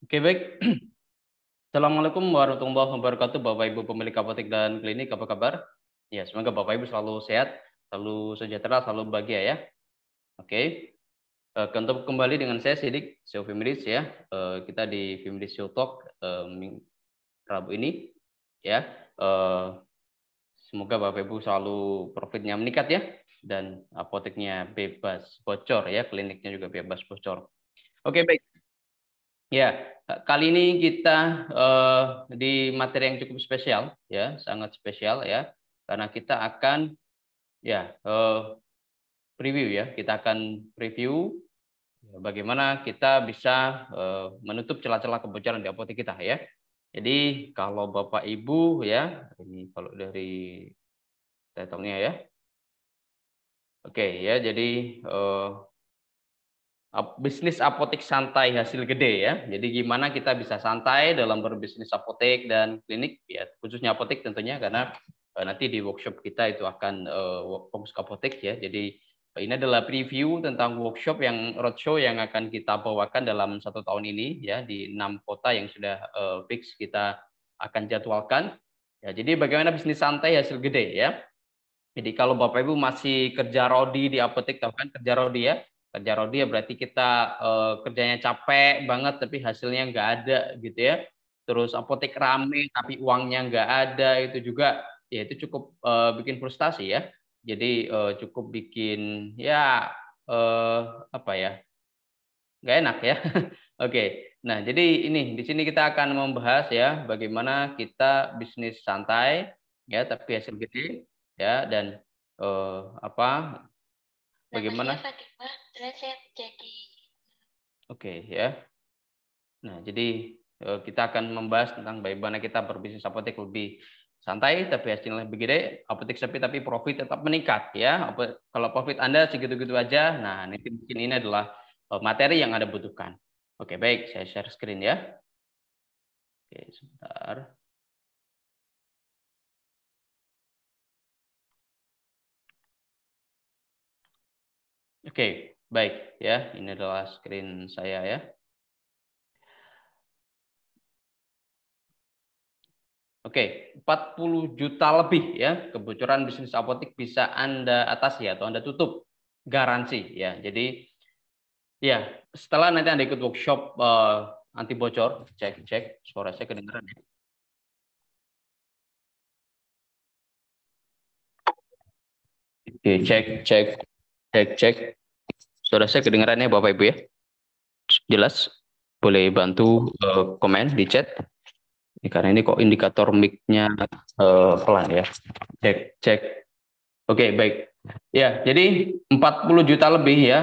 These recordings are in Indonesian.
Oke, baik. Assalamualaikum warahmatullahi wabarakatuh, Bapak Ibu pemilik apotek dan klinik, apa kabar? Ya, semoga Bapak Ibu selalu sehat, selalu sejahtera, selalu bahagia ya. Oke. Untuk kembali dengan saya Sidik, CEO Femilis ya. Kita di Femilis Show Talk Rabu ini ya. Semoga Bapak Ibu selalu profitnya meningkat ya, dan apoteknya bebas bocor ya, kliniknya juga bebas bocor. Oke, baik. Ya, kali ini kita di materi yang cukup spesial, ya, sangat spesial ya, karena kita akan ya preview ya, kita akan preview bagaimana kita bisa menutup celah-celah kebocoran di apotek kita ya. Jadi kalau Bapak Ibu ya, ini kalau dari title-nya ya, oke ya, jadi bisnis apotek santai hasil gede ya. Jadi gimana kita bisa santai dalam berbisnis apotek dan klinik ya, khususnya apotek tentunya karena nanti di workshop kita itu akan fokus ke apotek ya. Jadi ini adalah preview tentang workshop yang roadshow yang akan kita bawakan dalam 1 tahun ini ya, di 6 kota yang sudah fix kita akan jadwalkan. Ya, jadi bagaimana bisnis santai hasil gede ya. Jadi kalau Bapak Ibu masih kerja rodi di apotek, tahu kan kerja rodi ya? Kerja rodi ya berarti kita kerjanya capek banget tapi hasilnya nggak ada gitu ya. Terus apotek rame tapi uangnya nggak ada, itu juga ya itu cukup bikin frustasi ya. Jadi cukup bikin ya apa ya? Nggak enak ya. Oke. Nah, jadi ini di sini kita akan membahas ya bagaimana kita bisnis santai ya tapi hasil gede ya, dan apa bagaimana oke ya. Nah, jadi kita akan membahas tentang bagaimana kita berbisnis apotek lebih santai tapi hasilnya lebih gede, apotek sepi tapi profit tetap meningkat ya. Kalau profit Anda segitu-gitu aja, nah nanti mungkin ini adalah materi yang Anda butuhkan. Oke, baik, saya share screen ya. Oke, sebentar. Oke, baik ya. Ini adalah screen saya ya. Oke, 40 juta lebih ya kebocoran bisnis apotek bisa Anda atasi atau Anda tutup, garansi ya. Jadi ya, setelah nanti Anda ikut workshop anti bocor, cek suara saya kedengaran ya. Oke, cek. Suara saya kedengaran ya Bapak Ibu ya. Jelas? Boleh bantu komen di chat. Karena ini kok indikator mic-nya pelan ya. Cek. Oke, baik. Ya, jadi 40 juta lebih ya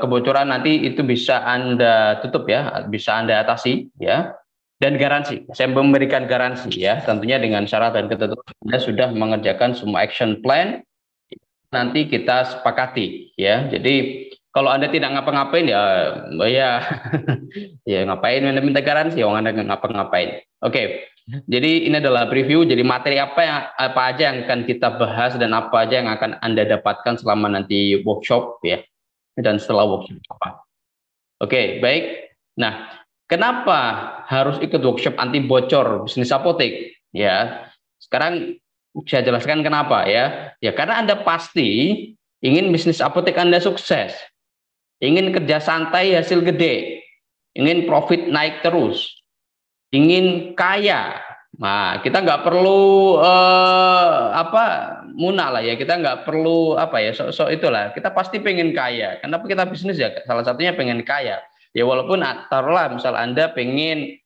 kebocoran nanti itu bisa Anda tutup ya, bisa Anda atasi ya. Dan garansi, saya memberikan garansi ya, tentunya dengan syarat dan ketentuan Anda sudah mengerjakan semua action plan nanti kita sepakati ya. Jadi kalau Anda tidak ngapa-ngapain ya ya ya ngapain minta garansi orang Anda nggak ngapa-ngapain. Oke. Jadi ini adalah preview, jadi materi apa aja yang akan kita bahas dan apa aja yang akan Anda dapatkan selama nanti workshop ya, dan setelah workshop apa. Oke, baik. Nah, kenapa harus ikut workshop anti bocor bisnis apotek? Ya, sekarang saya jelaskan kenapa ya. Ya, karena Anda pasti ingin bisnis apotek Anda sukses, ingin kerja santai hasil gede, ingin profit naik terus, ingin kaya. Nah, kita nggak perlu apa munah lah ya, kita nggak perlu apa ya sok-sok itulah. Kita pasti pengen kaya. Kenapa kita bisnis ya? Salah satunya pengen kaya. Ya walaupun taruhlah misal Anda pengen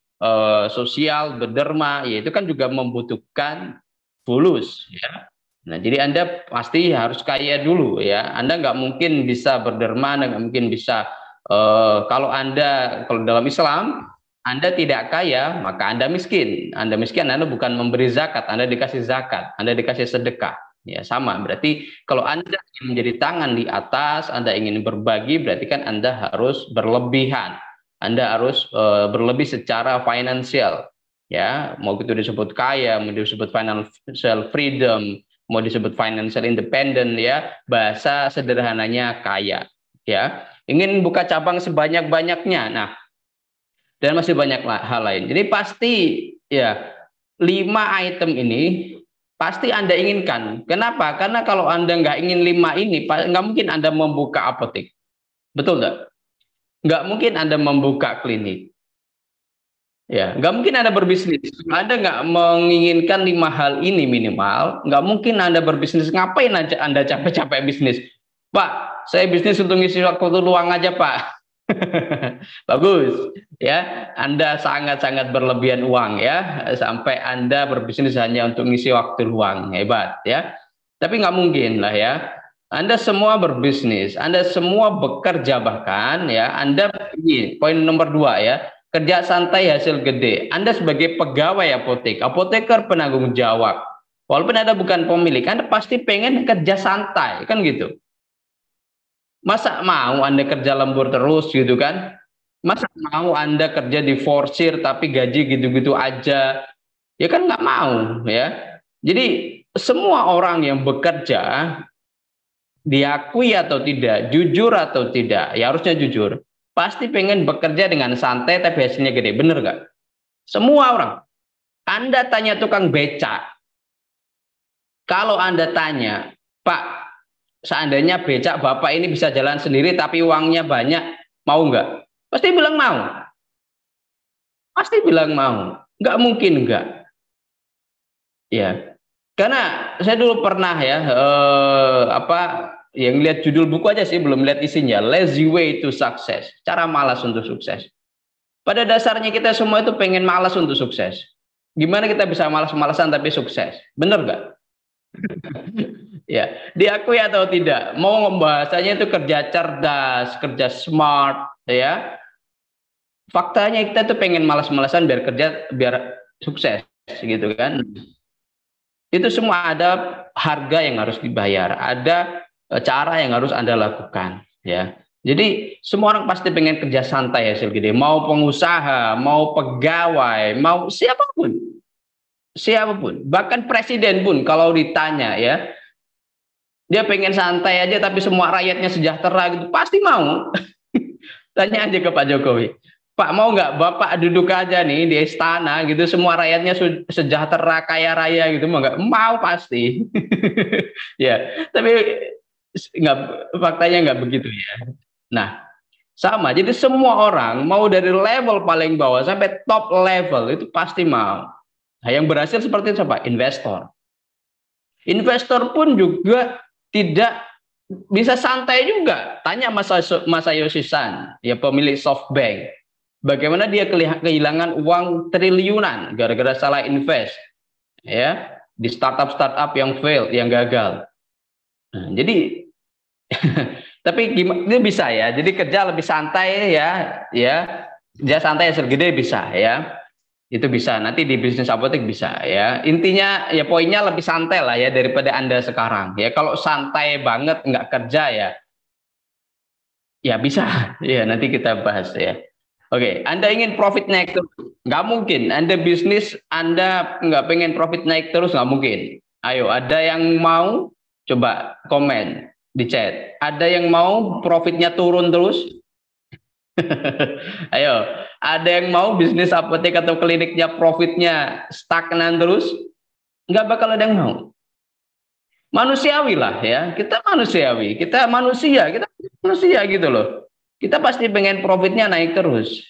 sosial berderma, ya itu kan juga membutuhkan fulus ya. Nah, jadi Anda pasti harus kaya dulu ya. Anda nggak mungkin bisa berderma, Anda nggak mungkin bisa kalau dalam Islam Anda tidak kaya, maka Anda miskin. Anda miskin, Anda bukan memberi zakat, Anda dikasih zakat, Anda dikasih sedekah. Ya, sama. Berarti kalau Anda ingin menjadi tangan di atas, Anda ingin berbagi, berarti kan Anda harus berlebihan. Anda harus berlebih secara finansial. Ya, mau itu disebut kaya, mau disebut financial freedom, mau disebut financial independent ya, bahasa sederhananya kaya. Ya, ingin buka cabang sebanyak-banyaknya. Nah, dan masih banyak hal lain. Jadi pasti ya 5 item ini pasti Anda inginkan. Kenapa? Karena kalau Anda nggak ingin 5 ini, nggak mungkin Anda membuka apotek. Betul nggak? Nggak mungkin Anda membuka klinik. Ya, nggak mungkin Anda berbisnis. Anda nggak menginginkan 5 hal ini minimal, nggak mungkin Anda berbisnis. Ngapain aja Anda capek-capek bisnis? Pak, saya bisnis untuk ngisi waktu luang aja, Pak. Bagus, ya. Anda sangat-sangat berlebihan uang, ya, sampai Anda berbisnis hanya untuk ngisi waktu luang. Hebat, ya. Tapi nggak mungkin lah, ya. Anda semua berbisnis, Anda semua bekerja, bahkan, ya. Anda ini poin nomor 2, ya. Kerja santai hasil gede. Anda sebagai pegawai apotek, apoteker penanggung jawab. Walaupun Anda bukan pemilik, Anda pasti pengen kerja santai, kan gitu. Masa mau Anda kerja lembur terus gitu kan? Masa mau Anda kerja diforsir tapi gaji gitu-gitu aja? Ya kan nggak mau, ya. Jadi semua orang yang bekerja, diakui atau tidak, jujur atau tidak, ya harusnya jujur. Pasti pengen bekerja dengan santai tapi hasilnya gede, bener nggak? Semua orang. Anda tanya tukang becak, kalau Anda tanya, Pak, seandainya becak Bapak ini bisa jalan sendiri tapi uangnya banyak, mau nggak? Pasti bilang mau. Pasti bilang mau. Nggak mungkin nggak. Ya, karena saya dulu pernah ya, yang lihat judul buku aja sih, belum lihat isinya. Lazy Way to Success. Cara malas untuk sukses. Pada dasarnya kita semua itu pengen malas untuk sukses. Gimana kita bisa malas-malasan tapi sukses? Bener nggak? Ya, diakui atau tidak. Mau bahasanya itu kerja cerdas, kerja smart, ya. Faktanya kita tuh pengen malas-malasan biar kerja, biar sukses, gitu kan. Itu semua ada harga yang harus dibayar, ada cara yang harus Anda lakukan, ya. Jadi semua orang pasti pengen kerja santai hasil gede, mau pengusaha, mau pegawai, mau siapapun, siapapun, bahkan presiden pun kalau ditanya, ya, dia pengen santai aja tapi semua rakyatnya sejahtera gitu, pasti mau. Tanya aja ke Pak Jokowi, Pak, mau nggak Bapak duduk aja nih di istana gitu, semua rakyatnya sejahtera, kaya raya gitu, mau nggak? Mau pasti. Ya, tapi nggak, faktanya nggak begitu, ya. Nah, sama. Jadi semua orang mau dari level paling bawah sampai top level itu pasti mau. Nah, yang berhasil seperti itu siapa? Investor. Investor pun juga tidak bisa santai juga. Tanya Masayoshi Son, ya, pemilik SoftBank. Bagaimana dia kehilangan uang triliunan gara-gara salah invest, ya, di startup yang fail, yang gagal. Nah, jadi tapi gimana itu bisa, ya. Jadi kerja lebih santai, ya, ya. Kerja santai hasil gede bisa, ya. Itu bisa. Nanti di bisnis apotek bisa, ya. Intinya ya poinnya lebih santai lah, ya, daripada Anda sekarang. Ya, kalau santai banget nggak kerja, ya bisa. Ya, nanti kita bahas, ya. Oke, Anda ingin profit naik terus? Nggak mungkin. Anda bisnis, Anda nggak pengen profit naik terus, nggak mungkin. Ayo, ada yang mau? Coba komen di chat. Ada yang mau profitnya turun terus? Ayo, ada yang mau bisnis apotek atau kliniknya profitnya stagnan terus? Nggak bakal ada yang mau. Manusiawi lah, ya. Kita manusiawi, kita manusia gitu loh. Kita pasti pengen profitnya naik terus.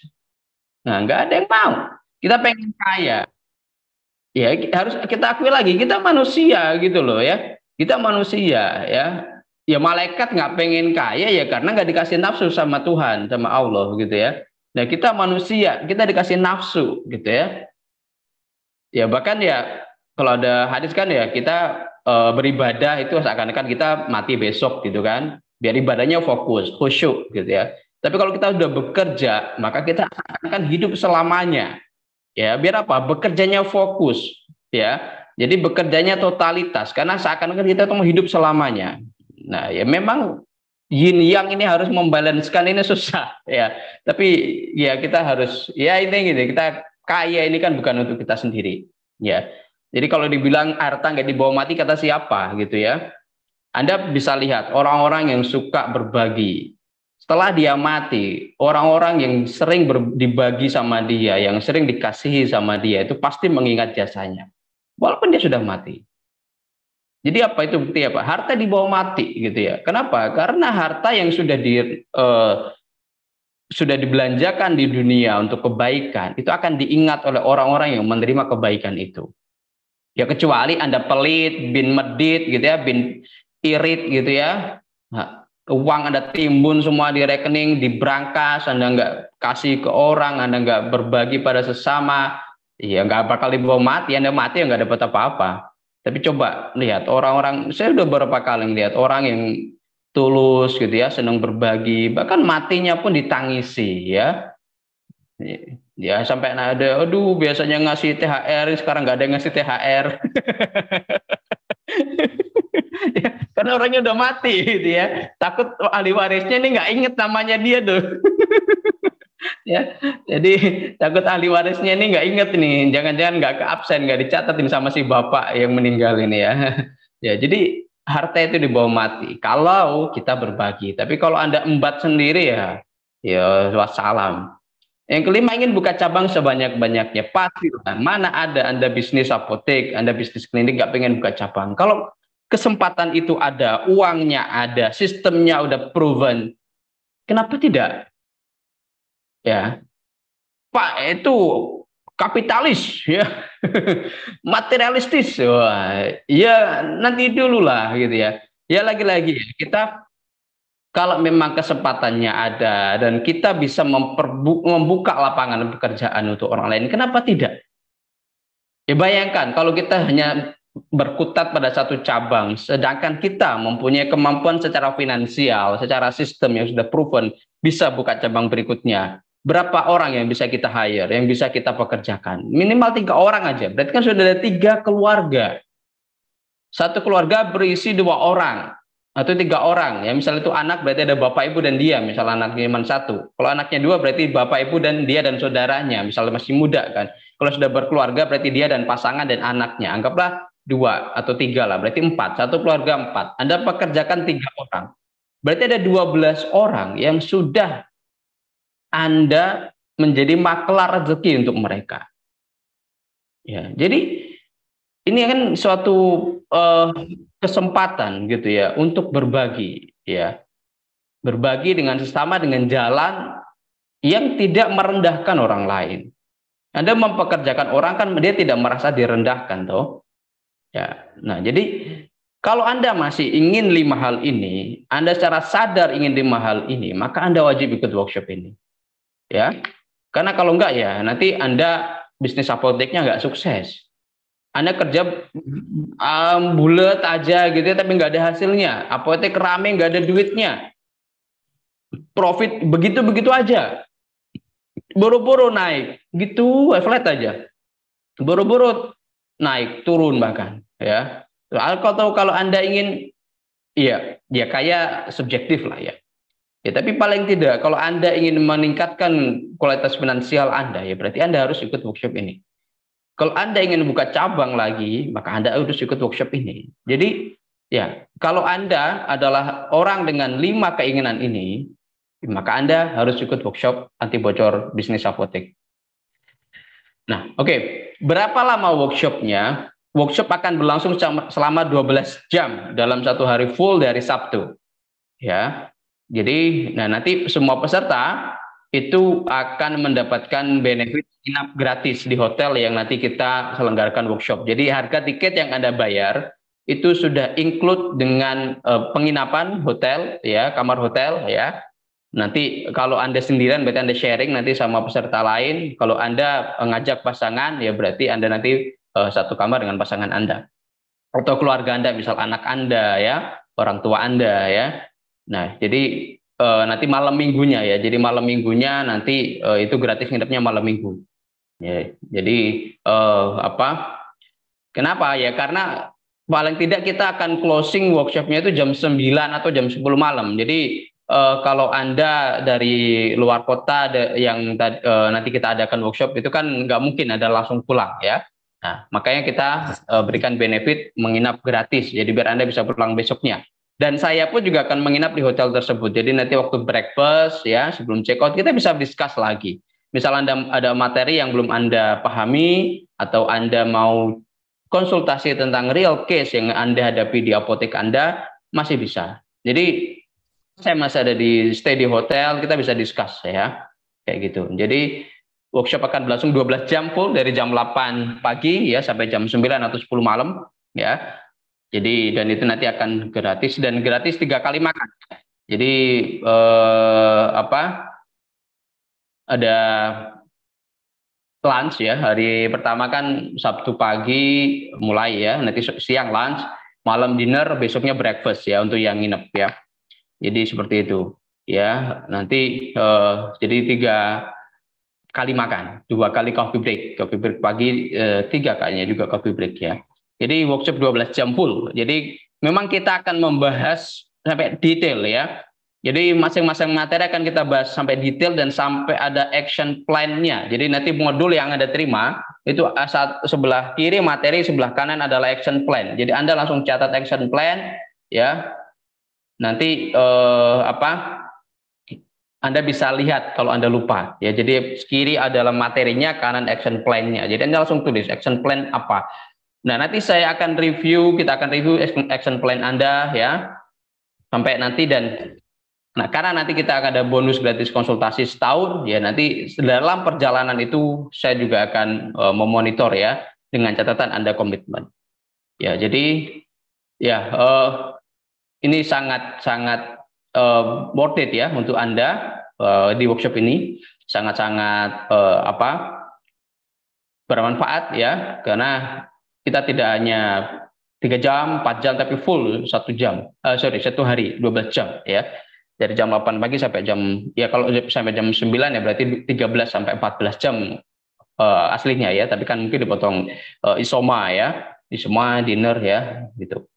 Nah, nggak ada yang mau. Kita pengen kaya. Ya, harus kita akui lagi, kita manusia gitu loh, ya. Kita manusia, ya. Ya, malaikat nggak pengen kaya ya karena nggak dikasih nafsu sama Tuhan, sama Allah gitu, ya. Nah, kita manusia, kita dikasih nafsu gitu, ya. Ya, bahkan ya kalau ada hadis kan, ya, kita beribadah itu seakan-akan kita mati besok gitu kan. Biar ibadahnya fokus, khusyuk gitu, ya. Tapi kalau kita sudah bekerja, maka kita akan hidup selamanya. Ya, biar apa? Bekerjanya fokus, ya. Jadi bekerjanya totalitas karena seakan-akan kita tuh hidup selamanya. Nah, ya memang yin yang ini harus membalancekan ini susah, ya. Tapi ya kita harus, ya ini gitu, kita kaya ini kan bukan untuk kita sendiri, ya. Jadi kalau dibilang harta nggak dibawa mati, kata siapa gitu, ya. Anda bisa lihat orang-orang yang suka berbagi, Setelah dia mati, orang-orang yang sering dibagi sama dia, yang sering dikasihi sama dia, itu pasti mengingat jasanya. Walaupun dia sudah mati. Jadi apa itu bukti apa? Harta dibawa mati gitu ya. Kenapa? Karena harta yang sudah dibelanjakan di dunia untuk kebaikan, itu akan diingat oleh orang-orang yang menerima kebaikan itu. Ya kecuali Anda pelit, bin medit gitu ya, bin irit gitu ya. Nah, uang Anda timbun semua di rekening, diberangkas, Anda nggak kasih ke orang, Anda nggak berbagi pada sesama, ya nggak bakal dibawa mati. Anda mati ya nggak dapat apa-apa. Tapi coba lihat orang-orang, saya udah beberapa kali lihat orang yang tulus gitu ya, senang berbagi, bahkan matinya pun ditangisi ya. Ya sampai ada, aduh biasanya ngasih THR, sekarang nggak ada yang ngasih THR. Ya, karena orangnya udah mati gitu ya. Takut ahli warisnya ini nggak inget namanya dia tuh. Ya, jadi takut ahli warisnya ini nggak inget nih, jangan-jangan nggak ke absen, nggak dicatatin sama si bapak yang meninggal ini ya. Ya, jadi harta itu dibawa mati kalau kita berbagi. Tapi kalau Anda embat sendiri ya, ya wassalam. Yang kelima, ingin buka cabang sebanyak-banyaknya. Pastilah, mana ada Anda bisnis apotek, Anda bisnis klinik, nggak pengen buka cabang. Kalau kesempatan itu ada, uangnya ada, sistemnya udah proven, kenapa tidak? Ya, Pak, itu kapitalis, ya, materialistis. Wah, ya nanti dulu lah, gitu ya. Ya lagi-lagi, kita kalau memang kesempatannya ada dan kita bisa membuka lapangan pekerjaan untuk orang lain, kenapa tidak? Ya bayangkan kalau kita hanya berkutat pada satu cabang, sedangkan kita mempunyai kemampuan secara finansial, secara sistem yang sudah proven, bisa buka cabang berikutnya. Berapa orang yang bisa kita hire, yang bisa kita pekerjakan? Minimal 3 orang aja. Berarti kan sudah ada 3 keluarga. Satu keluarga berisi 2 orang atau 3 orang. Ya misalnya itu anak berarti ada bapak ibu dan dia. Misal anaknya cuma 1. Kalau anaknya 2 berarti bapak ibu dan dia dan saudaranya. Misalnya masih muda kan. Kalau sudah berkeluarga berarti dia dan pasangan dan anaknya. Anggaplah 2 atau 3 lah. Berarti 4. Satu keluarga 4. Anda pekerjakan 3 orang. Berarti ada 12 orang yang sudah Anda menjadi maklar rezeki untuk mereka. Ya, jadi ini kan suatu kesempatan gitu ya untuk berbagi ya. Berbagi dengan sesama dengan jalan yang tidak merendahkan orang lain. Anda mempekerjakan orang kan dia tidak merasa direndahkan toh. Ya. Nah, jadi kalau Anda masih ingin 5 hal ini, Anda secara sadar ingin 5 hal ini, maka Anda wajib ikut workshop ini. Ya. Karena kalau enggak ya nanti Anda bisnis apoteknya enggak sukses. Anda kerja bulat aja gitu ya, tapi nggak ada hasilnya. Apotek rame nggak ada duitnya. Profit begitu-begitu aja. Boro-boro naik, gitu flat aja. Boro-boro naik, turun bahkan. Ya. Kalau Anda ingin, iya, ya kayak subjektif lah ya. Ya, tapi paling tidak kalau Anda ingin meningkatkan kualitas finansial Anda, ya berarti Anda harus ikut workshop ini. Kalau Anda ingin buka cabang lagi, maka Anda harus ikut workshop ini. Jadi, ya, kalau Anda adalah orang dengan 5 keinginan ini, maka Anda harus ikut workshop anti bocor bisnis apotek. Nah, oke. Berapa lama workshopnya? Workshop akan berlangsung selama 12 jam dalam satu hari full dari Sabtu. Ya. Jadi, nah nanti semua peserta itu akan mendapatkan benefit inap gratis di hotel yang nanti kita selenggarakan workshop. Jadi harga tiket yang Anda bayar itu sudah include dengan penginapan hotel ya, kamar hotel ya. Nanti kalau Anda sendirian berarti Anda sharing nanti sama peserta lain. Kalau Anda ngajak pasangan ya berarti Anda nanti satu kamar dengan pasangan Anda. Atau keluarga Anda, misal anak Anda ya, orang tua Anda ya. Nah, jadi nanti malam minggunya ya. Jadi malam minggunya nanti itu gratis nginepnya malam minggu. Ya, jadi apa? Kenapa ya? Karena paling tidak kita akan closing workshopnya itu jam 9 atau jam 10 malam. Jadi kalau Anda dari luar kota yang nanti kita adakan workshop itu kan nggak mungkin ada langsung pulang ya. Nah, makanya kita berikan benefit menginap gratis. Jadi biar Anda bisa pulang besoknya. Dan saya pun juga akan menginap di hotel tersebut. Jadi nanti waktu breakfast ya, sebelum check out kita bisa discuss lagi. Misal Anda ada materi yang belum Anda pahami atau Anda mau konsultasi tentang real case yang Anda hadapi di apotek Anda, masih bisa. Jadi saya masih ada di stay di hotel, kita bisa discuss ya. Kayak gitu. Jadi workshop akan berlangsung 12 jam full dari jam 8 pagi ya sampai jam 9 atau 10 malam ya. Jadi dan itu nanti akan gratis dan gratis 3 kali makan. Jadi ada lunch ya, hari pertama kan Sabtu pagi mulai ya, nanti siang lunch, malam dinner, besoknya breakfast ya untuk yang nginep ya. Jadi seperti itu ya. Nanti jadi 3 kali makan, 2 kali coffee break pagi, 3 kalinya juga coffee break ya. Jadi workshop 12 jam full. Jadi memang kita akan membahas sampai detail ya. Jadi masing-masing materi akan kita bahas sampai detail dan sampai ada action plan-nya. Jadi nanti modul yang Anda terima itu saat sebelah kiri materi, sebelah kanan adalah action plan. Jadi Anda langsung catat action plan ya. Nanti Anda bisa lihat kalau Anda lupa ya. Jadi kiri adalah materinya, kanan action plan-nya. Jadi Anda langsung tulis action plan apa. Nah, nanti saya akan review, kita akan review action plan Anda ya. Sampai nanti karena nanti kita akan ada bonus gratis konsultasi setahun ya, nanti dalam perjalanan itu saya juga akan memonitor ya dengan catatan Anda komitmen. Ya, jadi ya ini sangat worth it ya untuk Anda di workshop ini, sangat-sangat bermanfaat ya, karena kita tidak hanya 3 jam, 4 jam, tapi full 1 hari, 12 jam ya. Dari jam 8 pagi sampai kalau sampai jam 9 ya berarti 13 sampai 14 jam aslinya ya, tapi kan mungkin dipotong isoma ya, isoma dinner ya gitu.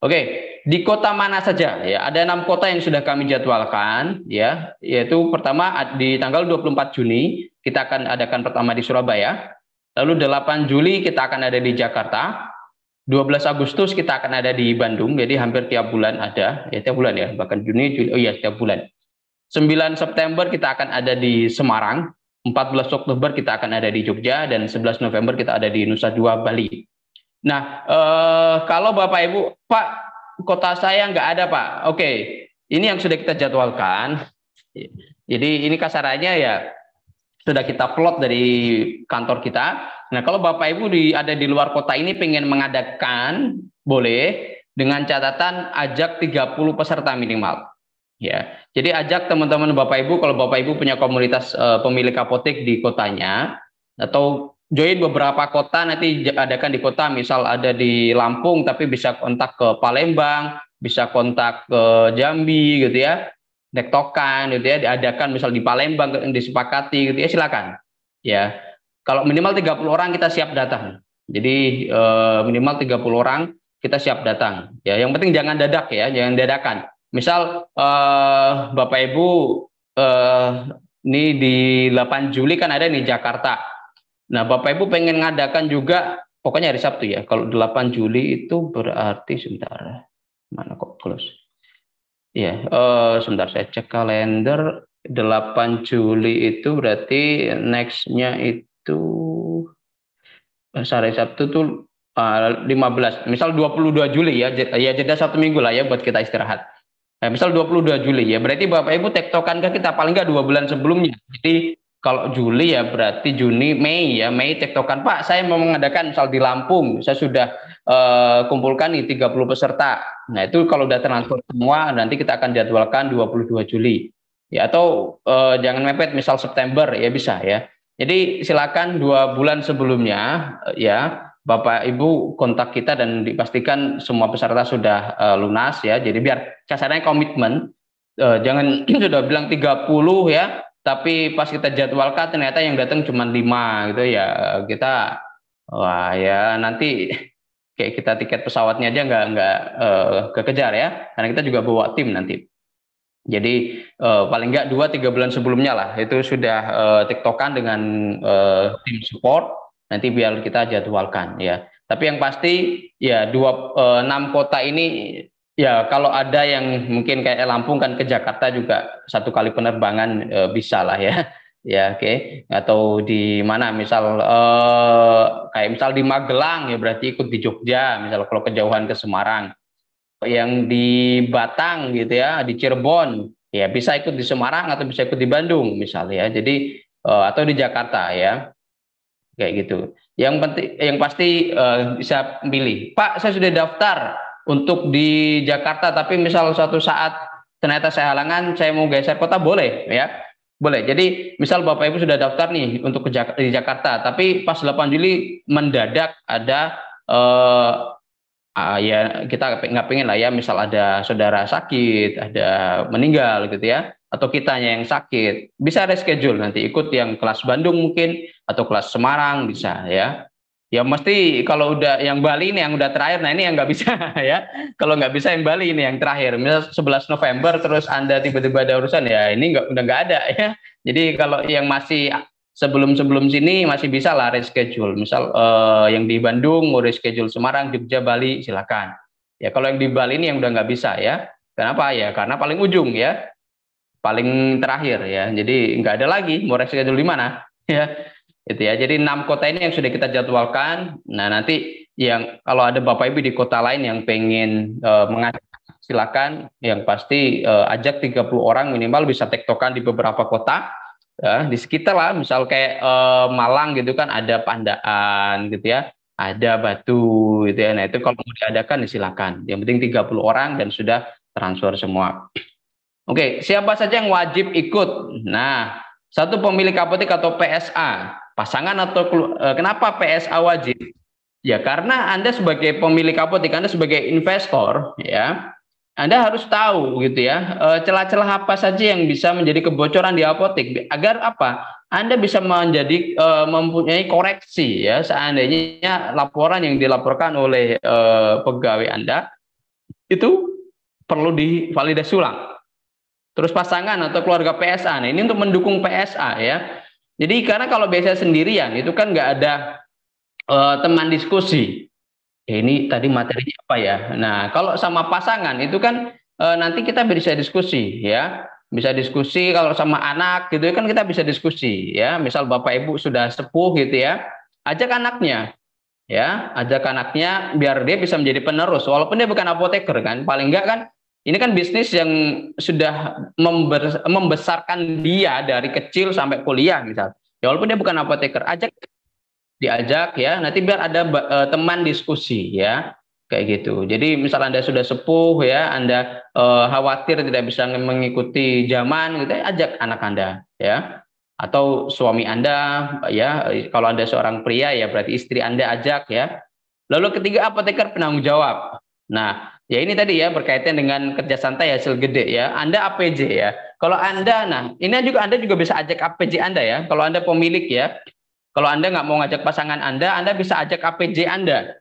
Oke, di kota mana saja ya? Ada 6 kota yang sudah kami jadwalkan ya, yaitu pertama di tanggal 24 Juni kita akan adakan pertama di Surabaya. Lalu 8 Juli kita akan ada di Jakarta. 12 Agustus kita akan ada di Bandung, jadi hampir tiap bulan ada, ya tiap bulan ya, bahkan Juni, Juli, oh iya tiap bulan. 9 September kita akan ada di Semarang, 14 Oktober kita akan ada di Jogja, dan 11 November kita ada di Nusa Dua, Bali. Nah, kalau Bapak Ibu, Pak, kota saya nggak ada Pak, oke, ini yang sudah kita jadwalkan, jadi ini kasarannya ya, sudah kita plot dari kantor kita. Nah, kalau Bapak Ibu ada di luar kota ini pengen mengadakan, boleh dengan catatan ajak 30 peserta minimal. Ya. Jadi ajak teman-teman Bapak Ibu, kalau Bapak Ibu punya komunitas pemilik apotek di kotanya, atau join beberapa kota, nanti adakan di kota, misal ada di Lampung tapi bisa kontak ke Palembang, bisa kontak ke Jambi gitu ya. Tektokan gitu ya, diadakan misal di Palembang disepakati gitu ya, silakan ya. Kalau minimal 30 orang kita siap datang, jadi minimal 30 orang kita siap datang ya. Yang penting jangan dadak ya, jangan dadakan. Misal Bapak Ibu ini di 8 Juli kan ada di Jakarta. Nah, Bapak Ibu pengen ngadakan juga pokoknya hari Sabtu ya. Kalau 8 Juli itu berarti sebentar, mana kok close. Ya, sebentar saya cek kalender. 8 Juli itu berarti next-nya itu hari Sabtu tuh 15. Misal 22 Juli ya, jeda 1 minggu lah ya buat kita istirahat. Nah, misal 22 Juli ya, berarti Bapak Ibu tektokan ke kita paling nggak 2 bulan sebelumnya. Jadi kalau Juli ya berarti Juni, Mei ya, Mei tektokan Pak, saya mau mengadakan misal di Lampung, saya sudah kumpulkan nih 30 peserta. Nah, itu kalau udah transfer semua nanti kita akan jadwalkan 22 Juli. Ya, atau jangan mepet misal September ya bisa ya. Jadi silakan 2 bulan sebelumnya ya Bapak Ibu kontak kita dan dipastikan semua peserta sudah lunas ya. Jadi biar kasarnya komitmen, jangan sudah bilang 30 ya, tapi pas kita jadwalkan ternyata yang datang cuma 5 gitu ya, kita wah ya nanti kayak kita tiket pesawatnya aja nggak kekejar ya, karena kita juga bawa tim nanti. Jadi paling nggak 2-3 bulan sebelumnya lah itu sudah tiktokan dengan tim support, nanti biar kita jadwalkan ya. Tapi yang pasti ya 6 kota ini Ya, kalau ada yang mungkin kayak Lampung kan ke Jakarta juga satu kali penerbangan bisa lah ya. Ya, oke. Atau di mana misal kayak misal di Magelang ya berarti ikut di Jogja, misal kalau kejauhan ke Semarang. Yang di Batang gitu ya, di Cirebon, ya bisa ikut di Semarang atau bisa ikut di Bandung misalnya ya. Jadi atau di Jakarta ya, kayak gitu. Yang penting, yang pasti bisa pilih. Pak, saya sudah daftar untuk di Jakarta, tapi misal suatu saat ternyata saya halangan, saya mau geser kota, boleh ya? Boleh. Jadi misal Bapak Ibu sudah daftar nih untuk di Jakarta, tapi pas 8 Juli mendadak ada ya kita nggak pengen lah ya, misal ada saudara sakit, ada meninggal gitu ya, atau kitanya yang sakit, bisa reschedule nanti ikut yang kelas Bandung mungkin, atau kelas Semarang bisa ya. Ya mesti kalau udah yang Bali ini yang udah terakhir, nah ini yang nggak bisa ya. Kalau nggak bisa yang Bali ini yang terakhir, misal 11 November terus Anda tiba-tiba ada urusan, ya ini udah nggak ada ya. Jadi kalau yang masih sebelum sini masih bisa lah reschedule. Misal yang di Bandung mau reschedule Semarang, Jogja, Bali, silakan. Ya kalau yang di Bali ini yang udah nggak bisa ya. Kenapa ya? Karena paling ujung ya, paling terakhir ya. Jadi nggak ada lagi mau reschedule di mana ya. Itu ya. Jadi 6 kota ini yang sudah kita jadwalkan. Nah nanti yang kalau ada Bapak Ibu di kota lain yang pengen mengajak, silakan. Yang pasti ajak 30 orang minimal, bisa tektokan di beberapa kota ya, di sekitar lah, misal kayak Malang gitu kan ada Pandaan gitu ya, ada Batu gitu ya. Nah itu kalau mau diadakan silakan, yang penting 30 orang dan sudah transfer semua. Oke, siapa saja yang wajib ikut? Nah, satu pemilik apotek atau PSA, pasangan atau kenapa PSA wajib? Ya karena Anda sebagai pemilik apotek, Anda sebagai investor ya, Anda harus tahu gitu ya, celah-celah apa saja yang bisa menjadi kebocoran di apotek, agar apa? Anda bisa mempunyai koreksi ya, seandainya laporan yang dilaporkan oleh pegawai Anda itu perlu divalidasi ulang. Terus pasangan atau keluarga PSA, nah ini untuk mendukung PSA ya. Jadi karena kalau biasa sendirian itu kan nggak ada teman diskusi. Ini tadi materinya apa ya? Nah, kalau sama pasangan itu kan nanti kita bisa diskusi ya. Bisa diskusi kalau sama anak gitu kan kita bisa diskusi ya. Misal Bapak Ibu sudah sepuh gitu ya, ajak anaknya ya, ajak anaknya biar dia bisa menjadi penerus walaupun dia bukan apoteker kan. Paling enggak kan ini kan bisnis yang sudah membesarkan dia dari kecil sampai kuliah misal. Ya walaupun dia bukan apoteker, diajak ya, nanti biar ada teman diskusi ya, kayak gitu. Jadi misal Anda sudah sepuh ya, Anda khawatir tidak bisa mengikuti zaman gitu, ajak anak Anda ya, atau suami Anda ya, kalau Anda seorang pria ya berarti istri Anda ajak ya. Lalu ketiga, apoteker penanggung jawab. Nah ya ini tadi ya, berkaitan dengan kerja santai hasil gede ya, Anda APJ ya. Kalau Anda, nah ini juga Anda juga bisa ajak APJ Anda ya, kalau Anda pemilik ya. Kalau Anda nggak mau ngajak pasangan Anda bisa ajak APJ Anda.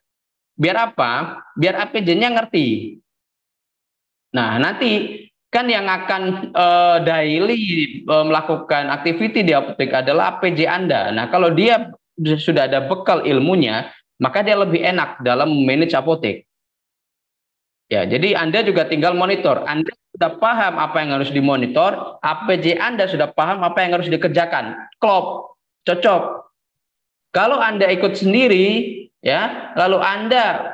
Biar apa? Biar APJ-nya ngerti. Nah, nanti kan yang akan daily melakukan activity di apotek adalah APJ Anda. Nah, kalau dia sudah ada bekal ilmunya, maka dia lebih enak dalam manage apotek. Ya, jadi Anda juga tinggal monitor. Anda sudah paham apa yang harus dimonitor, APJ Anda sudah paham apa yang harus dikerjakan. Klop, cocok. Kalau Anda ikut sendiri, ya, lalu Anda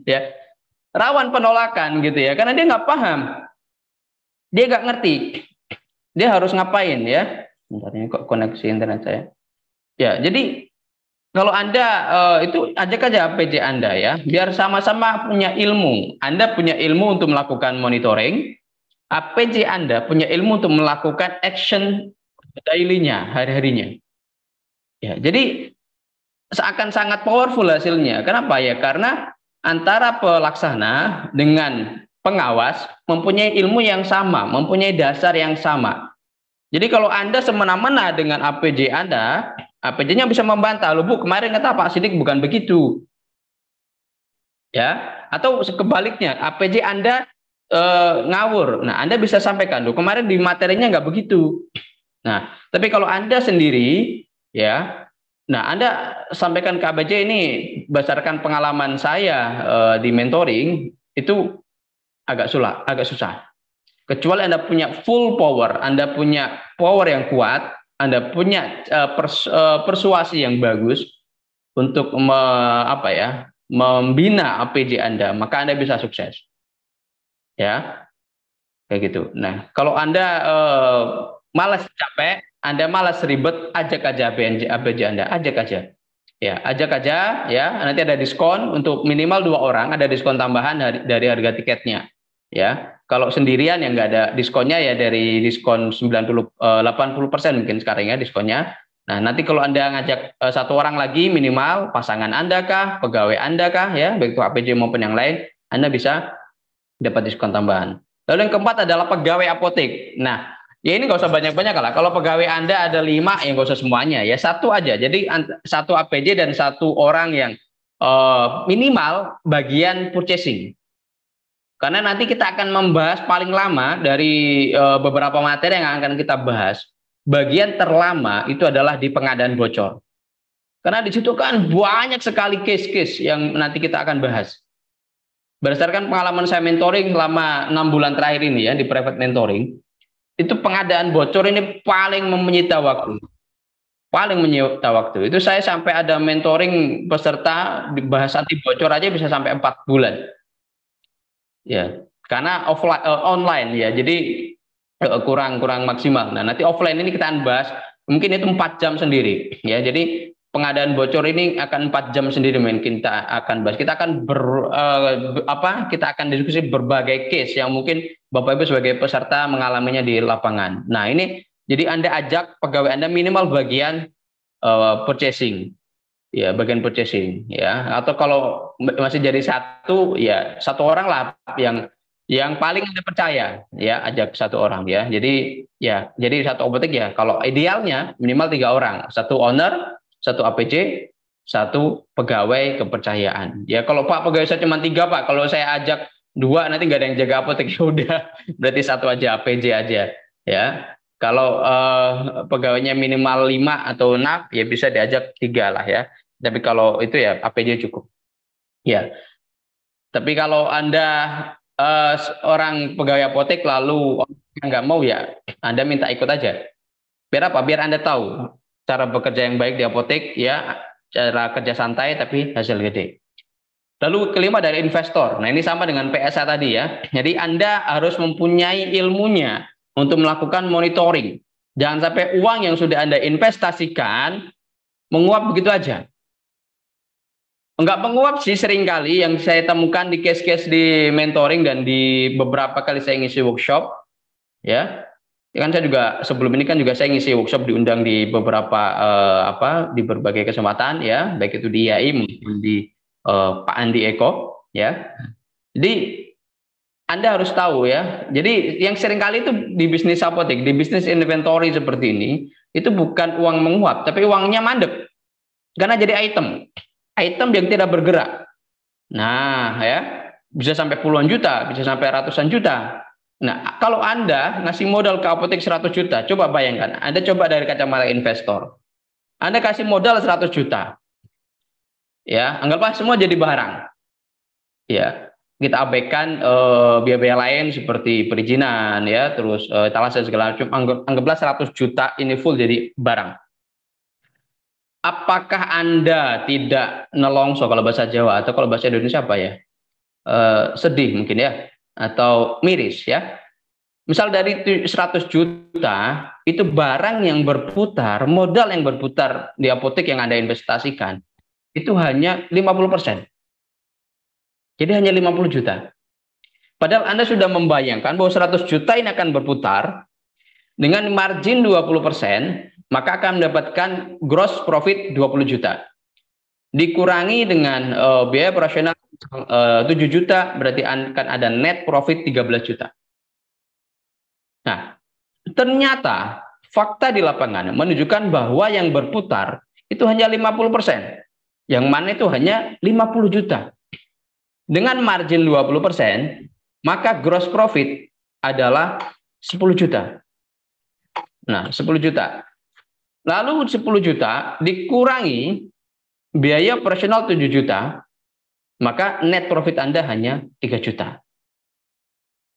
ya rawan penolakan gitu ya, karena dia nggak paham, dia nggak ngerti, dia harus ngapain ya. Bentar, ini kok koneksi internet saya. Ya, jadi kalau Anda itu ajak aja PJ Anda ya, biar sama-sama punya ilmu. Anda punya ilmu untuk melakukan monitoring, APJ Anda punya ilmu untuk melakukan action daily-nya, hari-harinya. Ya, jadi seakan sangat powerful hasilnya. Kenapa ya? Karena antara pelaksana dengan pengawas mempunyai ilmu yang sama, mempunyai dasar yang sama. Jadi kalau Anda semena-mena dengan APJ Anda, APJ-nya bisa membantah, loh Bu, kemarin kata Pak Sidik bukan begitu. Ya, atau kebaliknya, APJ Anda ngawur. Nah, Anda bisa sampaikan, loh kemarin di materinya nggak begitu. Nah, tapi kalau Anda sendiri, ya, Nah, Anda sampaikan ke ABJ ini berdasarkan pengalaman saya di mentoring itu agak susah. Kecuali Anda punya full power, Anda punya power yang kuat, Anda punya persuasi yang bagus untuk membina APJ Anda, maka Anda bisa sukses. Ya, kayak gitu. Nah, kalau Anda malas capek, Anda malas ribet, ajak aja APJ Anda, ajak aja. Ya, ajak aja ya. Nanti ada diskon untuk minimal 2 orang, ada diskon tambahan dari harga tiketnya. Ya, kalau sendirian ya nggak ada diskonnya ya dari diskon 80% mungkin sekarang ya diskonnya. Nah, nanti kalau Anda ngajak 1 orang lagi minimal pasangan Anda kah, pegawai Anda kah ya, baik itu APJ maupun yang lain, Anda bisa dapat diskon tambahan. Lalu yang keempat adalah pegawai apotek. Nah, ya ini nggak usah banyak-banyak lah. Kalau pegawai Anda ada 5, ya nggak usah semuanya. Ya satu aja. Jadi satu APJ dan 1 orang yang minimal bagian purchasing. Karena nanti kita akan membahas paling lama dari beberapa materi yang akan kita bahas. Bagian terlama itu adalah di pengadaan bocor. Karena di situ kan banyak sekali case-case yang nanti kita akan bahas. Berdasarkan pengalaman saya mentoring selama 6 bulan terakhir ini ya di private mentoring, itu pengadaan bocor ini paling menyita waktu. Paling menyita waktu. Itu saya sampai ada mentoring peserta bahas anti bocor aja bisa sampai 4 bulan. Ya, karena online ya. Jadi kurang maksimal. Nah, nanti offline ini kita akan bahas mungkin itu 4 jam sendiri ya. Jadi pengadaan bocor ini akan 4 jam sendiri mungkin kita akan bahas. Kita akan kita akan diskusi berbagai case yang mungkin Bapak Ibu sebagai peserta mengalaminya di lapangan. Nah, ini jadi Anda ajak pegawai Anda minimal bagian purchasing. Ya, bagian purchasing ya. Atau kalau masih jadi satu ya 1 orang lah yang paling Anda percaya ya, ajak 1 orang ya. Jadi satu apotek ya kalau idealnya minimal 3 orang, 1 owner, 1 APJ, 1 pegawai kepercayaan. Ya kalau Pak pegawai saya cuma 3 Pak, kalau saya ajak 2 nanti nggak ada yang jaga apotek ya udah berarti 1 aja APJ aja ya. Kalau pegawainya minimal 5 atau 6 ya bisa diajak 3 lah ya. Tapi kalau itu ya APJ cukup. Ya. Tapi kalau Anda orang pegawai apotek lalu nggak mau ya, Anda minta ikut aja. Biar apa? Biar Anda tahu cara bekerja yang baik di apotek ya, cara kerja santai tapi hasil gede. Lalu kelima dari investor. Nah, ini sama dengan PSA tadi ya. Jadi Anda harus mempunyai ilmunya untuk melakukan monitoring. Jangan sampai uang yang sudah Anda investasikan menguap begitu aja. Enggak menguap sih seringkali yang saya temukan di case-case di mentoring dan di beberapa kali saya ngisi workshop ya. Kan saya juga sebelum ini kan juga saya ngisi workshop diundang di beberapa di berbagai kesempatan ya, baik itu di IAI maupun di Pak Andi Eko ya. Jadi Anda harus tahu ya. Jadi yang seringkali itu di bisnis apotek, di bisnis inventory seperti ini itu bukan uang menguap, tapi uangnya mandek. Karena jadi item yang tidak bergerak. Nah, ya, bisa sampai puluhan juta, bisa sampai ratusan juta. Nah, kalau Anda ngasih modal ke apotek 100 juta, coba bayangkan, Anda coba dari kacamata investor. Anda kasih modal 100 juta. Ya, anggaplah semua jadi barang. Ya, kita abaikan biaya-biaya lain seperti perizinan ya, terus etalase segala macam. Anggaplah 100 juta ini full jadi barang. Apakah Anda tidak nelongso kalau bahasa Jawa atau kalau bahasa Indonesia apa ya? Sedih mungkin ya atau miris ya. Misal dari 100 juta itu barang yang berputar, modal yang berputar di apotek yang Anda investasikan itu hanya 50%. Jadi hanya 50 juta. Padahal Anda sudah membayangkan bahwa 100 juta ini akan berputar dengan margin 20%, maka akan mendapatkan gross profit 20 juta. Dikurangi dengan biaya operasional 7 juta, berarti akan ada net profit 13 juta. Nah, ternyata fakta di lapangan menunjukkan bahwa yang berputar itu hanya 50%. Yang mana itu hanya 50 juta. Dengan margin 20%, maka gross profit adalah 10 juta. Nah, 10 juta. Lalu 10 juta dikurangi biaya operasional 7 juta, maka net profit Anda hanya 3 juta.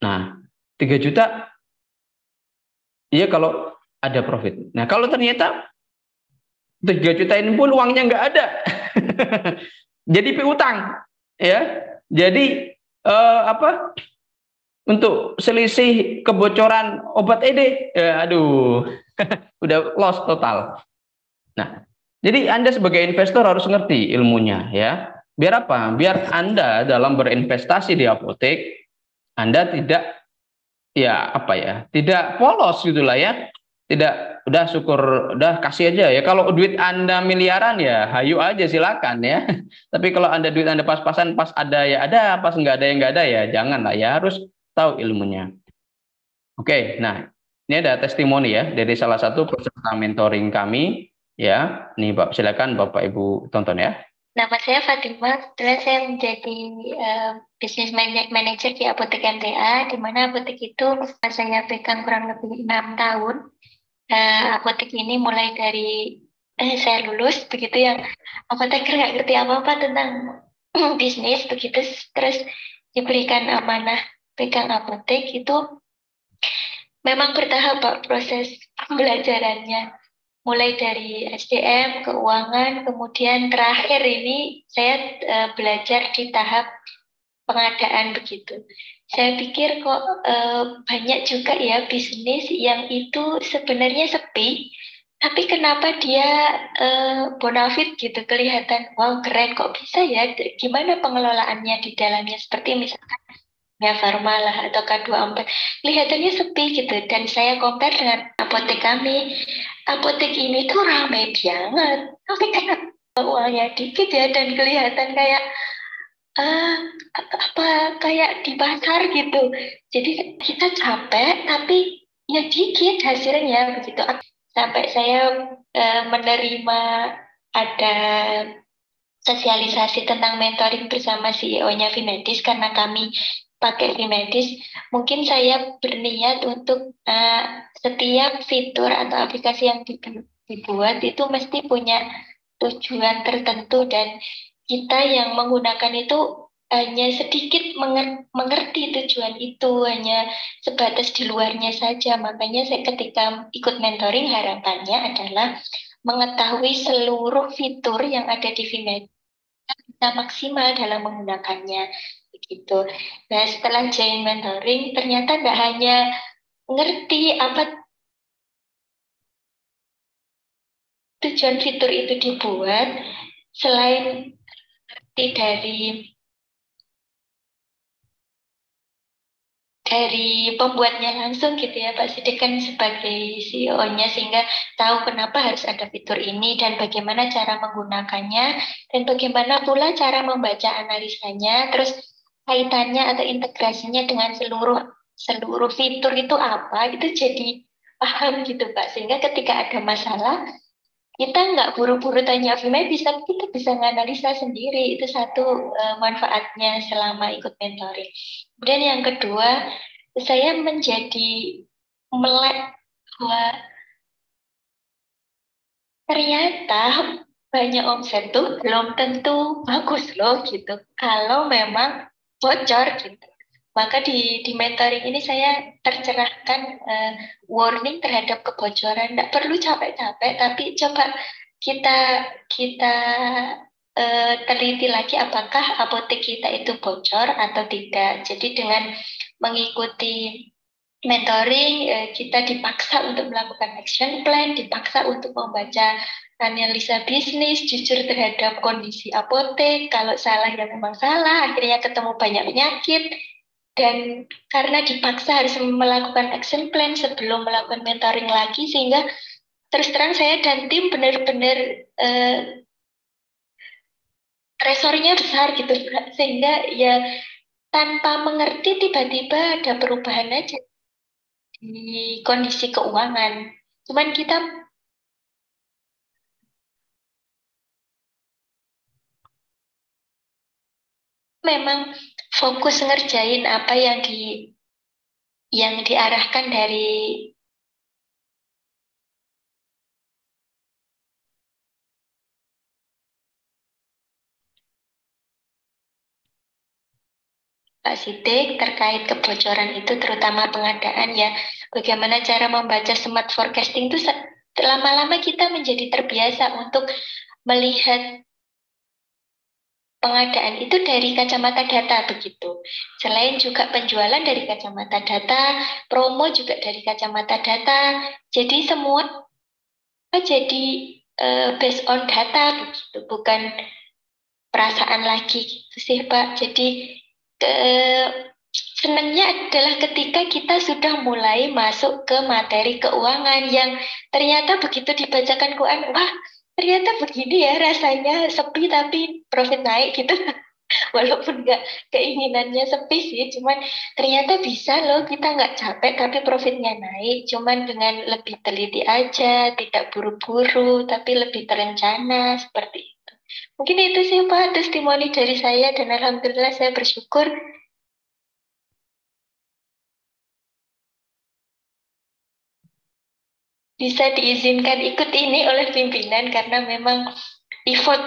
Nah, 3 juta ya kalau ada profit. Nah, kalau ternyata 3 juta ini pun uangnya nggak ada. Jadi piutang, ya. Jadi apa? Untuk selisih kebocoran obat ED, ya, aduh, udah loss total. Nah, jadi Anda sebagai investor harus ngerti ilmunya, ya. Biar apa? Biar Anda dalam berinvestasi di apotek, Anda tidak, ya apa ya, tidak polos gitulah ya. Tidak, udah syukur, udah kasih aja ya. Kalau duit Anda miliaran ya, hayu aja silakan ya. Tapi kalau Anda duit Anda pas-pasan, pas ada ya ada, pas nggak ada ya nggak ada ya, jangan lah ya, harus tahu ilmunya. Oke, nah ini ada testimoni ya dari salah satu peserta mentoring kami ya. Nih, silakan Bapak Ibu tonton ya. Nama saya Fatima, kebetulan saya menjadi bisnis manager di Apotek MTA, di mana apotek itu saya pegang kurang lebih 6 tahun. Apotek ini mulai dari saya lulus, begitu yang apoteker nggak ngerti apa-apa tentang bisnis, begitu terus diberikan amanah pegang apotek itu memang bertahap Pak proses pembelajarannya. Mulai dari SDM, keuangan, kemudian terakhir ini saya belajar di tahap pengadaan begitu. Saya pikir kok banyak juga ya bisnis yang itu sebenarnya sepi, tapi kenapa dia bonafit gitu, kelihatan wow keren kok bisa ya, gimana pengelolaannya di dalamnya, seperti misalkan ya Farma lah atau K24 kelihatannya sepi gitu, dan saya compare dengan apotek kami. Apotek ini tuh ramai banget tapi karena uangnya dikit ya, dan kelihatan kayak ah apa kayak di pasar gitu, jadi kita capek tapi ya dikit hasilnya begitu. Sampai saya menerima ada sosialisasi tentang mentoring bersama CEO-nya Vimedis, karena kami pakai Vimedis, mungkin saya berniat untuk setiap fitur atau aplikasi yang dibuat itu mesti punya tujuan tertentu, dan kita yang menggunakan itu hanya sedikit mengerti tujuan itu, hanya sebatas di luarnya saja. Makanya saya ketika ikut mentoring harapannya adalah mengetahui seluruh fitur yang ada di Vimedis, kita maksimal dalam menggunakannya begitu. Nah, setelah join mentoring ternyata nggak hanya ngerti apa tujuan fitur itu dibuat, selain ngerti dari pembuatnya langsung gitu ya Pak Sidik kan sebagai CEO-nya, sehingga tahu kenapa harus ada fitur ini dan bagaimana cara menggunakannya, dan bagaimana pula cara membaca analisanya, terus kaitannya atau integrasinya dengan seluruh seluruh fitur itu apa, itu jadi paham gitu Pak, sehingga ketika ada masalah kita nggak buru-buru tanya Vime, bisa kita bisa menganalisa sendiri. Itu satu manfaatnya selama ikut mentoring. Kemudian yang kedua, saya menjadi melek bahwa ternyata banyak omset tuh belum tentu bagus loh gitu. Kalau memang bocor gitu. Maka di mentoring ini saya tercerahkan warning terhadap kebocoran. Tidak perlu capek-capek, tapi coba kita kita teliti lagi apakah apotek kita itu bocor atau tidak. Jadi dengan mengikuti mentoring, kita dipaksa untuk melakukan action plan, dipaksa untuk membaca analisa bisnis, jujur terhadap kondisi apotek, kalau salah ya memang salah, akhirnya ketemu banyak penyakit, dan karena dipaksa harus melakukan action plan sebelum melakukan mentoring lagi, sehingga terus terang saya dan tim benar-benar tresornya besar gitu, sehingga ya tanpa mengerti tiba-tiba ada perubahan aja di kondisi keuangan. Cuman kita memang fokus ngerjain apa yang diarahkan dari Pak Sidik terkait kebocoran itu, terutama pengadaan ya. Bagaimana cara membaca smart forecasting itu lama-lama kita menjadi terbiasa untuk melihat pengadaan itu dari kacamata data begitu. Selain juga penjualan dari kacamata data, promo juga dari kacamata data. Jadi semua jadi based on data begitu, bukan perasaan lagi gitu sih Pak. Jadi senangnya adalah ketika kita sudah mulai masuk ke materi keuangan yang ternyata begitu dibacakan keuangan, wah ternyata begini ya rasanya sepi tapi profit naik gitu. Walaupun nggak keinginannya sepi sih, cuman ternyata bisa loh kita nggak capek tapi profitnya naik, cuman dengan lebih teliti aja, tidak buru-buru tapi lebih terencana seperti itu. Mungkin itu sih Pak testimoni dari saya dan alhamdulillah saya bersyukur bisa diizinkan ikut ini oleh pimpinan karena memang effort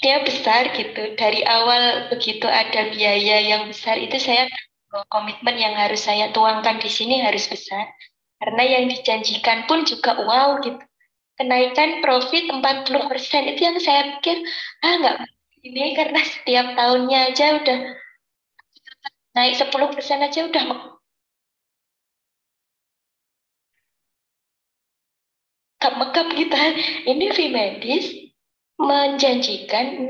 dia besar gitu. Dari awal begitu ada biaya yang besar itu saya komitmen yang harus saya tuangkan di sini harus besar. Karena yang dijanjikan pun juga wow gitu. Kenaikan profit 40% itu yang saya pikir, nggak ini karena setiap tahunnya aja udah naik 10% aja udah megap-megap gitu. Ini Vimedis menjanjikan 6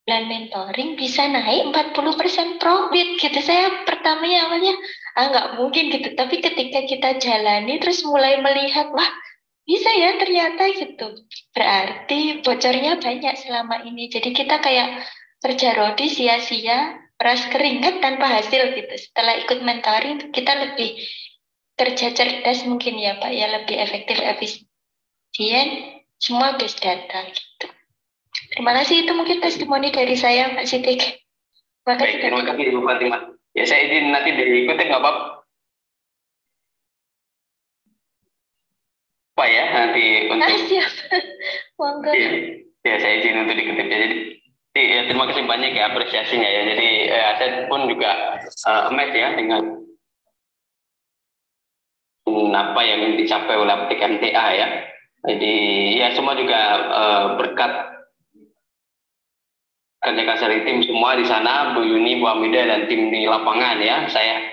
bulan mentoring bisa naik 40% profit gitu. Saya pertamanya awalnya nggak mungkin gitu. Tapi ketika kita jalani terus mulai melihat, wah bisa ya ternyata gitu. Berarti bocornya banyak selama ini. Jadi kita kayak kerja rodi sia-sia, peras keringat tanpa hasil gitu. Setelah ikut mentoring kita lebih kerja cerdas mungkin ya Pak, ya lebih efektif, efisien, semua based data gitu. Terima kasih, itu mungkin testimoni dari saya Mbak Sitik. Baik, terima kasih Ibu Fatimah. Ya saya izin nanti diikutin nggak apa-apa. Pak ya nanti untuk siap. Monggo. ya saya izin untuk dikutip ya. Jadi ya, terima kasih banyak ya apresiasinya ya. Jadi saya pun juga amazed ya dengan apa yang dicapai oleh apotek MTA ya. Jadi ya semua juga berkat kerja keras dari tim semua di sana, Bu Yuni, Bu Amida dan tim di lapangan ya. Saya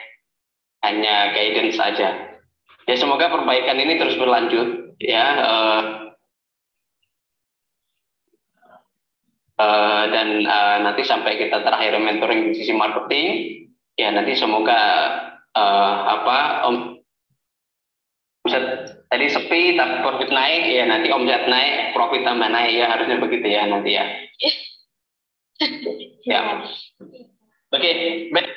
hanya guidance saja. Ya semoga perbaikan ini terus berlanjut ya. Dan nanti sampai kita terakhir mentoring di sisi marketing ya nanti semoga omset tadi sepi tapi profit naik ya nanti omset naik profit tambah naik ya harusnya begitu ya nanti ya. Ya. Oke, baik.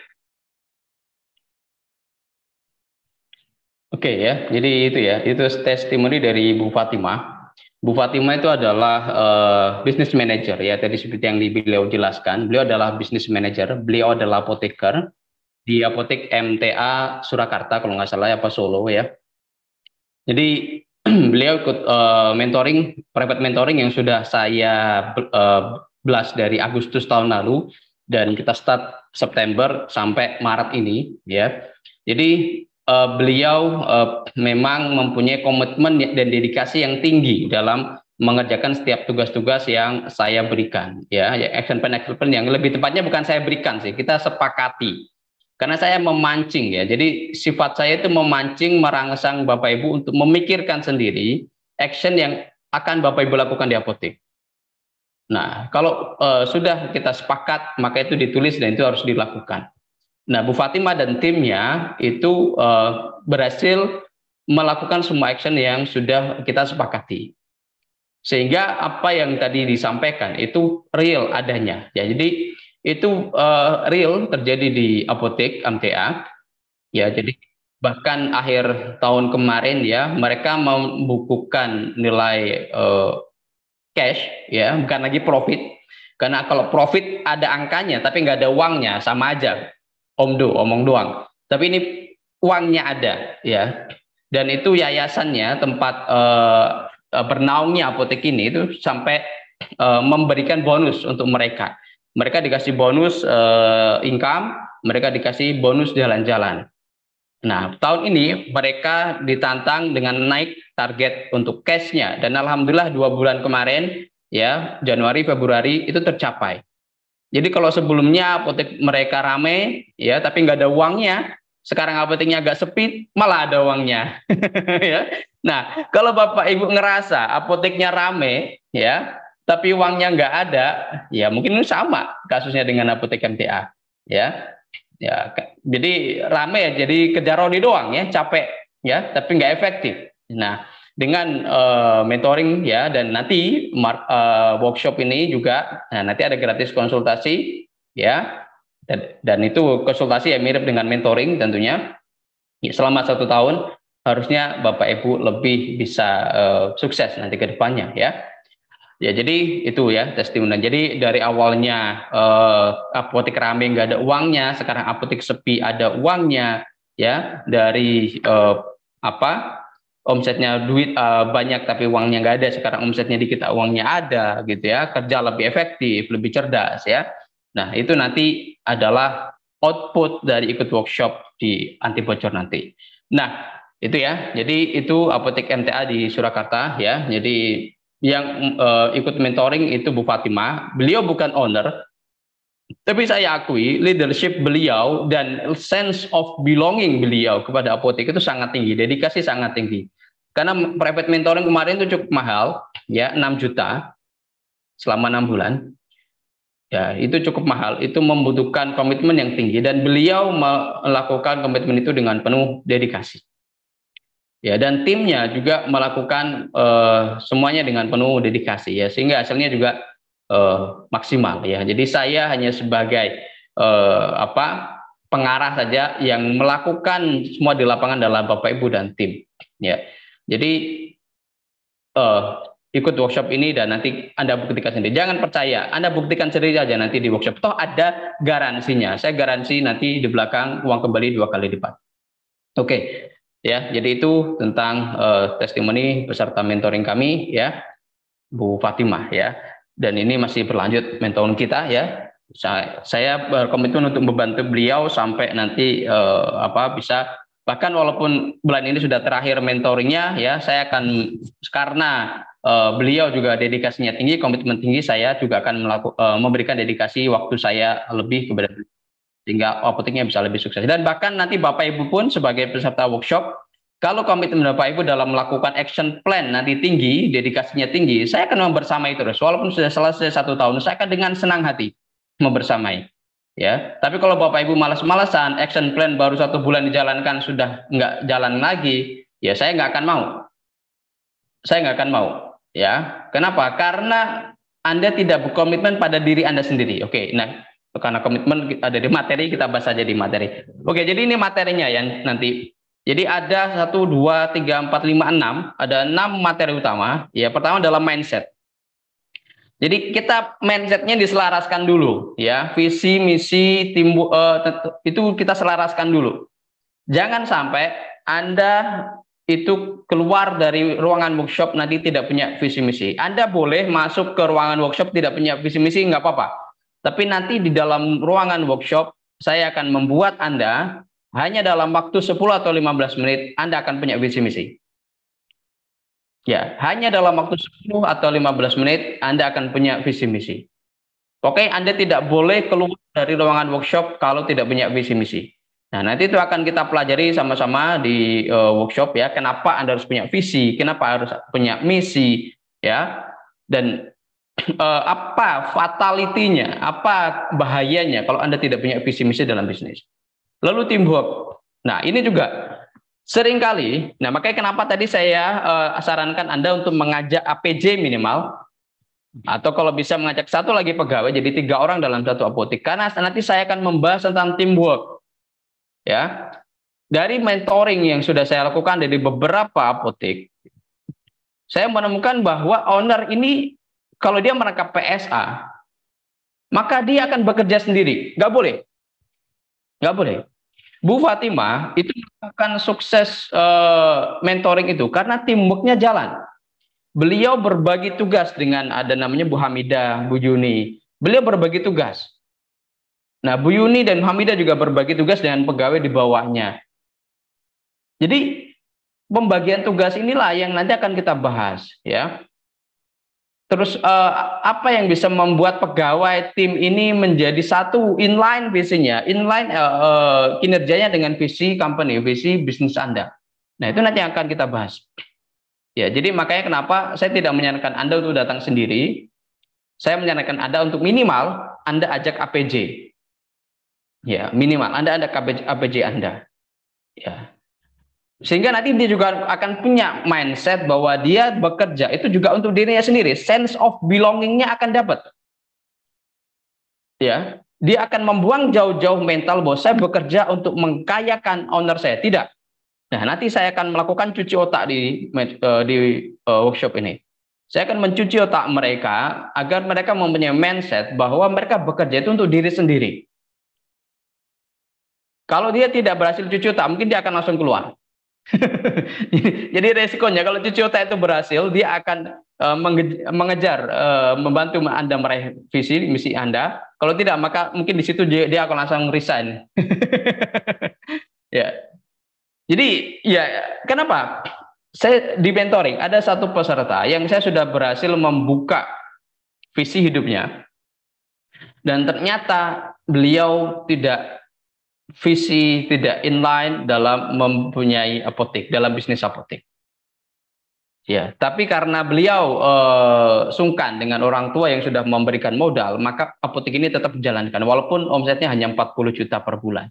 Oke ya, jadi itu ya, itu testimoni dari Bu Fatimah. Bu Fatimah itu adalah business manager ya, tadi seperti yang beliau jelaskan, beliau adalah business manager, beliau adalah apoteker di apotek MTA Surakarta kalau nggak salah apa Solo ya. Jadi beliau ikut mentoring, private mentoring yang sudah saya belas dari Agustus tahun lalu dan kita start September sampai Maret ini ya. Jadi beliau memang mempunyai komitmen dan dedikasi yang tinggi dalam mengerjakan setiap tugas-tugas yang saya berikan ya action plan yang lebih tepatnya bukan saya berikan sih, kita sepakati karena saya memancing ya, jadi sifat saya itu memancing, merangsang Bapak Ibu untuk memikirkan sendiri action yang akan Bapak Ibu lakukan di apotek. Nah kalau sudah kita sepakat maka itu ditulis dan itu harus dilakukan. Nah, Bu Fatimah dan timnya itu berhasil melakukan semua action yang sudah kita sepakati. Sehingga apa yang tadi disampaikan itu real adanya. Ya, jadi itu real terjadi di apotek MTA. Ya, jadi bahkan akhir tahun kemarin ya mereka membukukan nilai cash ya, bukan lagi profit. Karena kalau profit ada angkanya tapi nggak ada uangnya sama aja. Omong doang. Tapi ini uangnya ada ya. Dan itu yayasannya tempat bernaungnya apotek ini itu sampai memberikan bonus untuk mereka. Mereka dikasih bonus income, mereka dikasih bonus jalan-jalan. Nah, tahun ini mereka ditantang dengan naik target untuk cash-nya, dan alhamdulillah 2 bulan kemarin, ya Januari Februari itu tercapai. Jadi kalau sebelumnya apotek mereka rame, ya tapi nggak ada uangnya, sekarang apoteknya agak sepi, malah ada uangnya. Ya. Nah, kalau Bapak Ibu ngerasa apoteknya rame, ya tapi uangnya nggak ada, ya mungkin ini sama kasusnya dengan apotek MTA, ya. Ya, jadi rame ya, jadi kejar rodi doang ya, capek ya, tapi nggak efektif. Nah, dengan mentoring ya, dan nanti workshop ini juga, nah nanti ada gratis konsultasi ya, dan itu konsultasi ya mirip dengan mentoring tentunya. Ya, selama 1 tahun harusnya Bapak Ibu lebih bisa sukses nanti ke depannya ya. Ya, jadi itu ya testimoni. Jadi dari awalnya apotek rame nggak ada uangnya, sekarang apotek sepi ada uangnya, ya. Dari omsetnya duit banyak tapi uangnya nggak ada, sekarang omsetnya dikit uangnya ada, gitu ya. Kerja lebih efektif, lebih cerdas ya. Nah, itu nanti adalah output dari ikut workshop di anti bocor nanti. Nah, itu ya. Jadi itu apotek MTA di Surakarta ya. Jadi yang ikut mentoring itu Bu Fatima. Beliau bukan owner, tapi saya akui leadership beliau dan sense of belonging beliau kepada apotek itu sangat tinggi, dedikasi sangat tinggi. Karena private mentoring kemarin itu cukup mahal, ya 6 juta selama 6 bulan. Ya, itu cukup mahal, itu membutuhkan komitmen yang tinggi, dan beliau melakukan komitmen itu dengan penuh dedikasi. Ya, dan timnya juga melakukan semuanya dengan penuh dedikasi ya, sehingga hasilnya juga maksimal ya. Jadi saya hanya sebagai pengarah saja yang melakukan semua di lapangan dalam Bapak Ibu dan tim ya. Jadi ikut workshop ini dan nanti Anda buktikan sendiri. Jangan percaya, Anda buktikan sendiri aja nanti di workshop. Toh ada garansinya. Saya garansi nanti di belakang uang kembali 2 kali lipat. Oke. Ya, jadi itu tentang testimoni peserta mentoring kami ya, Bu Fatimah ya. Dan ini masih berlanjut mentoring kita ya. Saya berkomitmen untuk membantu beliau sampai nanti bisa, bahkan walaupun bulan ini sudah terakhir mentoringnya ya, saya akan, karena beliau juga dedikasinya tinggi, komitmen tinggi, saya juga akan memberikan dedikasi waktu saya lebih kepada beliau, sehingga apoteknya bisa lebih sukses. Dan bahkan nanti Bapak Ibu pun sebagai peserta workshop, kalau komitmen Bapak Ibu dalam melakukan action plan nanti tinggi, dedikasinya tinggi, saya akan membersamai terus. Walaupun sudah selesai 1 tahun, saya akan dengan senang hati membersamai. Ya, tapi kalau Bapak Ibu malas-malasan, action plan baru 1 bulan dijalankan sudah nggak jalan lagi, ya saya nggak akan mau. Saya nggak akan mau. Ya, kenapa? Karena Anda tidak berkomitmen pada diri Anda sendiri. Oke, nah karena komitmen ada di materi, kita bahas aja di materi. Oke, jadi ini materinya ya nanti. Jadi ada 1, 2, 3, 4, 5, 6, ada 6 materi utama. Ya, pertama adalah mindset. Jadi kita mindsetnya diselaraskan dulu, ya, visi, misi, itu kita selaraskan dulu. Jangan sampai Anda itu keluar dari ruangan workshop nanti tidak punya visi misi. Anda boleh masuk ke ruangan workshop tidak punya visi misi, nggak apa-apa. Tapi nanti di dalam ruangan workshop, saya akan membuat Anda hanya dalam waktu 10 atau 15 menit, Anda akan punya visi misi. Ya, hanya dalam waktu 10 atau 15 menit, Anda akan punya visi misi. Oke, Anda tidak boleh keluar dari ruangan workshop kalau tidak punya visi misi. Nah, nanti itu akan kita pelajari sama-sama di workshop ya, kenapa Anda harus punya visi, kenapa harus punya misi, ya, dan apa fatality-nya, apa bahayanya kalau Anda tidak punya visi misi dalam bisnis. Lalu teamwork. Nah, ini juga seringkali, nah makanya kenapa tadi saya sarankan Anda untuk mengajak APJ minimal, atau kalau bisa mengajak 1 lagi pegawai, jadi 3 orang dalam 1 apotek, karena nanti saya akan membahas tentang teamwork. Ya, dari mentoring yang sudah saya lakukan dari beberapa apotek, saya menemukan bahwa owner ini kalau dia merangkap PSA, maka dia akan bekerja sendiri. Nggak boleh. Nggak boleh. Bu Fatimah itu melakukan sukses mentoring itu karena teamworknya jalan. beliau berbagi tugas dengan ada namanya Bu Hamidah, Bu Yuni. Beliau berbagi tugas. Nah, Bu Yuni dan Bu Hamidah juga berbagi tugas dengan pegawai di bawahnya. Jadi pembagian tugas inilah yang nanti akan kita bahas, ya. Terus apa yang bisa membuat pegawai tim ini menjadi satu inline visinya, inline kinerjanya dengan visi company, visi bisnis Anda. Nah, itu nanti yang akan kita bahas. Ya, jadi makanya kenapa saya tidak menyarankan Anda untuk datang sendiri. Saya menyarankan Anda untuk minimal Anda ajak APJ. Ya, minimal Anda ada APJ Anda. Ya. Sehingga nanti dia juga akan punya mindset bahwa dia bekerja itu juga untuk dirinya sendiri, sense of belongingnya akan dapat. Ya, dia akan membuang jauh-jauh mental bahwa saya bekerja untuk mengkayakan owner saya. Tidak. Nah, nanti saya akan melakukan cuci otak di workshop ini. Saya akan mencuci otak mereka agar mereka mempunyai mindset bahwa mereka bekerja itu untuk diri sendiri. Kalau dia tidak berhasil cuci otak, mungkin dia akan langsung keluar. Jadi resikonya kalau cuci otak itu berhasil, dia akan mengejar, membantu Anda meraih visi misi Anda. Kalau tidak, maka mungkin di situ dia akan langsung resign. Ya. Jadi ya kenapa? Saya di mentoring ada satu peserta yang saya sudah berhasil membuka visi hidupnya, dan ternyata beliau tidak visi, tidak inline dalam mempunyai apotek, dalam bisnis apotek. Ya, tapi karena beliau sungkan dengan orang tua yang sudah memberikan modal, maka apotek ini tetap dijalankan walaupun omsetnya hanya 40 juta per bulan.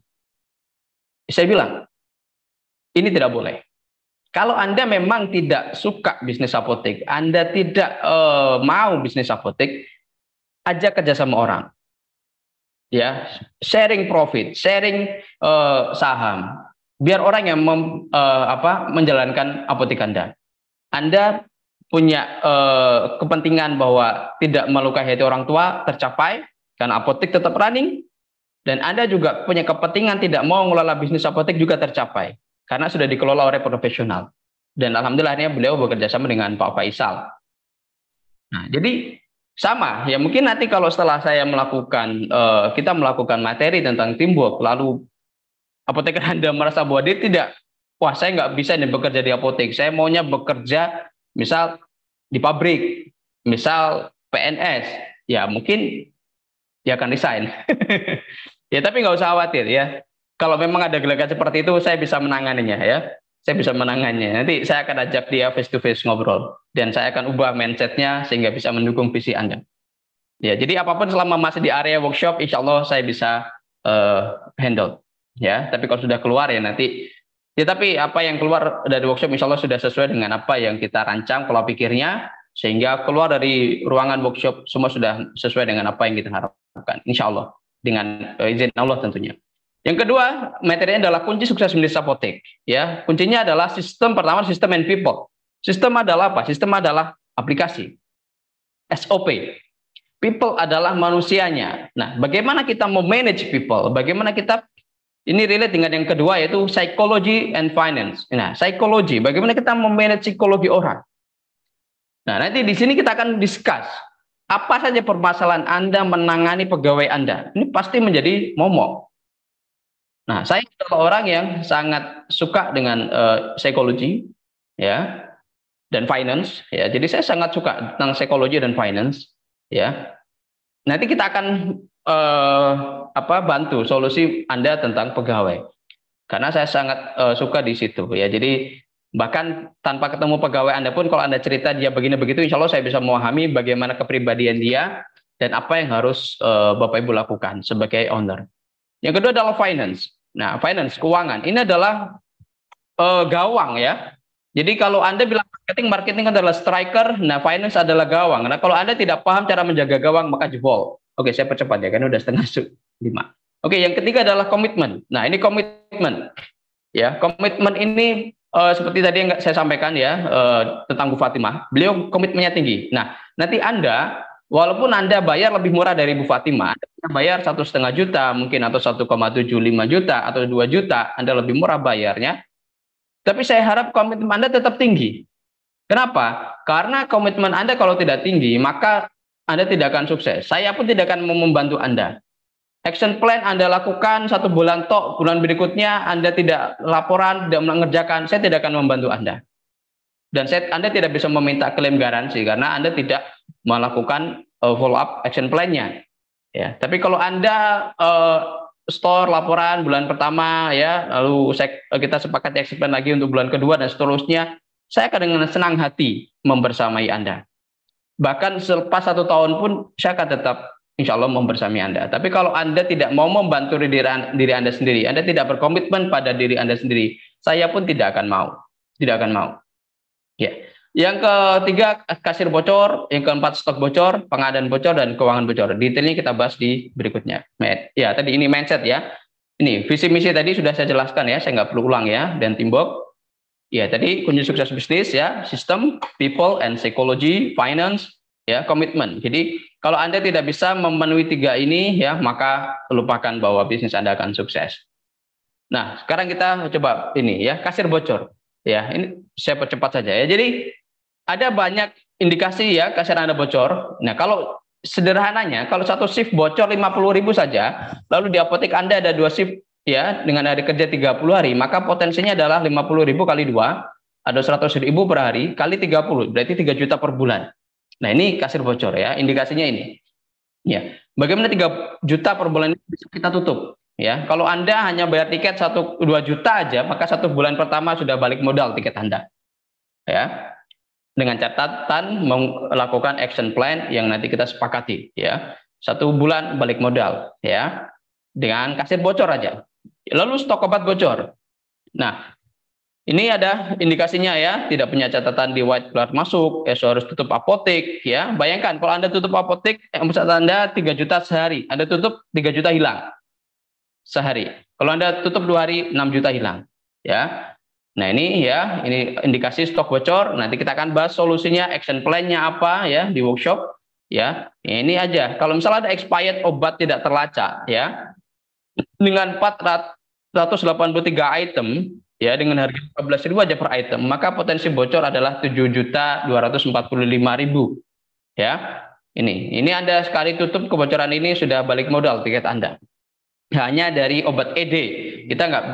Saya bilang, ini tidak boleh. Kalau Anda memang tidak suka bisnis apotek, Anda tidak mau bisnis apotek, ajak kerja sama orang. Ya, sharing profit, sharing saham, biar orang yang menjalankan apotek Anda. Anda punya kepentingan bahwa tidak melukai hati orang tua tercapai karena apotek tetap running, dan Anda juga punya kepentingan tidak mau mengelola bisnis apotek juga tercapai karena sudah dikelola oleh profesional. Dan alhamdulillahnya beliau bekerja sama dengan Pak Faisal. Nah, jadi sama ya, mungkin nanti kalau setelah saya melakukan kita melakukan materi tentang teamwork, lalu apoteker Anda merasa bahwa dia tidak, wah saya nggak bisa nih bekerja di apotek, saya maunya bekerja misal di pabrik, misal PNS, ya mungkin dia akan resign. Ya tapi nggak usah khawatir ya, kalau memang ada gelagat seperti itu saya bisa menanganinya ya. Saya bisa menangannya. Nanti saya akan ajak dia face to face ngobrol, dan saya akan ubah mindsetnya sehingga bisa mendukung visi Anda. Ya, jadi apapun selama masih di area workshop, insya Allah saya bisa handle. Ya, tapi kalau sudah keluar ya nanti. Ya, tapi apa yang keluar dari workshop insya Allah sudah sesuai dengan apa yang kita rancang pola pikirnya, sehingga keluar dari ruangan workshop semua sudah sesuai dengan apa yang kita harapkan. Insya Allah dengan izin Allah tentunya. Yang kedua, materinya adalah kunci sukses bisnis apotek. Ya, kuncinya adalah sistem. Pertama, sistem and people. Sistem adalah apa? Sistem adalah aplikasi. SOP. People adalah manusianya. Nah, bagaimana kita memanage people? Bagaimana kita, ini relate dengan yang kedua, yaitu psychology and finance. Nah, psikologi. Bagaimana kita memanage psikologi orang? Nah, nanti di sini kita akan discuss apa saja permasalahan Anda menangani pegawai Anda. Ini pasti menjadi momok. Nah, saya adalah orang yang sangat suka dengan psikologi, ya, dan finance, ya. Jadi saya sangat suka tentang psikologi dan finance, ya. Nanti kita akan bantu solusi Anda tentang pegawai, karena saya sangat suka di situ, ya. Jadi bahkan tanpa ketemu pegawai Anda pun, kalau Anda cerita dia begini begitu, insya Allah saya bisa memahami bagaimana kepribadian dia dan apa yang harus Bapak Ibu lakukan sebagai owner. Yang kedua adalah finance. Nah, finance, keuangan, ini adalah gawang ya. Jadi kalau Anda bilang marketing adalah striker, nah finance adalah gawang. Nah, kalau Anda tidak paham cara menjaga gawang, maka jebol. Oke, saya percepat ya, karena udah setengah 5. Oke, yang ketiga adalah komitmen. Nah, ini komitmen. Ya, komitmen ini seperti tadi yang saya sampaikan ya, tentang Bu Fatimah. Beliau komitmennya tinggi. Nah, nanti Anda, walaupun Anda bayar lebih murah dari Bu Fatimah, Anda bayar 1,5 juta mungkin, atau 1,75 juta atau 2 juta, Anda lebih murah bayarnya. Tapi saya harap komitmen Anda tetap tinggi. Kenapa? Karena komitmen Anda kalau tidak tinggi, maka Anda tidak akan sukses. Saya pun tidak akan membantu Anda. Action plan Anda lakukan 1 bulan tok, bulan berikutnya Anda tidak laporan, tidak mengerjakan, saya tidak akan membantu Anda. Dan Anda tidak bisa meminta klaim garansi karena Anda tidak melakukan follow up action plan-nya. Ya, tapi kalau Anda store laporan bulan pertama ya, lalu kita sepakati action plan lagi untuk bulan kedua dan seterusnya, saya akan dengan senang hati membersamai Anda. Bahkan selepas 1 tahun pun saya akan tetap insya Allah membersamai Anda. Tapi kalau Anda tidak mau membantu diri Anda sendiri, Anda tidak berkomitmen pada diri Anda sendiri, saya pun tidak akan mau. Tidak akan mau. Ya. Yang ketiga, kasir bocor. Yang keempat, stok bocor, pengadaan bocor, dan keuangan bocor. Detailnya kita bahas di berikutnya. Ya, tadi ini mindset ya. Ini visi misi tadi sudah saya jelaskan ya, saya nggak perlu ulang ya. Dan teamwork. Ya, tadi kunci sukses bisnis ya, sistem, people, and psychology, finance, ya, komitmen. Jadi kalau Anda tidak bisa memenuhi 3 ini ya, maka lupakan bahwa bisnis Anda akan sukses. Nah, sekarang kita coba ini ya, kasir bocor. Ya, ini saya percepat saja ya. Jadi ada banyak indikasi ya kasir Anda bocor. Nah, kalau sederhananya, kalau satu shift bocor 50.000 saja, lalu di apotek Anda ada 2 shift ya, dengan hari kerja 30 hari, maka potensinya adalah 50.000 kali 2, ada 100.000 per hari, kali 30, berarti 3 juta per bulan. Nah, ini kasir bocor ya, indikasinya ini. Ya, bagaimana 3 juta per bulan ini bisa kita tutup? Ya, kalau Anda hanya bayar tiket 1-2 juta aja, maka 1 bulan pertama sudah balik modal tiket Anda. Ya, dengan catatan melakukan action plan yang nanti kita sepakati. Ya, 1 bulan balik modal. Ya, dengan kasir bocor aja. Lalu stok obat bocor. Nah, ini ada indikasinya ya, tidak punya catatan di white blood masuk, harus tutup apotek ya. Bayangkan kalau Anda tutup apotek, omset Anda 3 juta sehari, Anda tutup 3 juta hilang sehari. Kalau Anda tutup 2 hari, 6 juta hilang ya. Nah, ini ya, ini indikasi stok bocor. Nanti kita akan bahas solusinya, action plan-nya apa ya di workshop ya. Ini aja. Kalau misalnya ada expired obat tidak terlacak ya, dengan 483 item ya, dengan harga 14.000 aja per item, maka potensi bocor adalah 7.245.000 ya. Ini Anda sekali tutup kebocoran ini sudah balik modal tiket Anda. Hanya dari obat ED, kita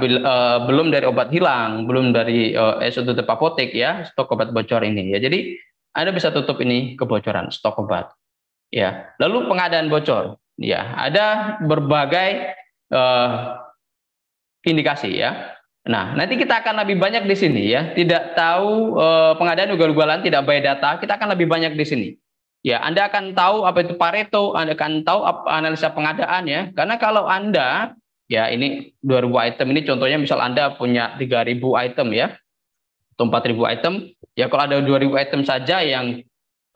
belum dari obat hilang, belum dari tutup apotek ya, stok obat bocor ini ya. Jadi Anda bisa tutup ini kebocoran stok obat ya. Lalu pengadaan bocor ya, ada berbagai indikasi ya. Nah, nanti kita akan lebih banyak di sini ya. Tidak tahu pengadaan ugal-ugalan, tidak bayar data, kita akan lebih banyak di sini. Ya, Anda akan tahu apa itu Pareto, Anda akan tahu apa analisa pengadaan ya. Karena kalau Anda, ya ini 2.000 item, ini contohnya misal Anda punya 3.000 item ya, atau 4.000 item, ya kalau ada 2.000 item saja yang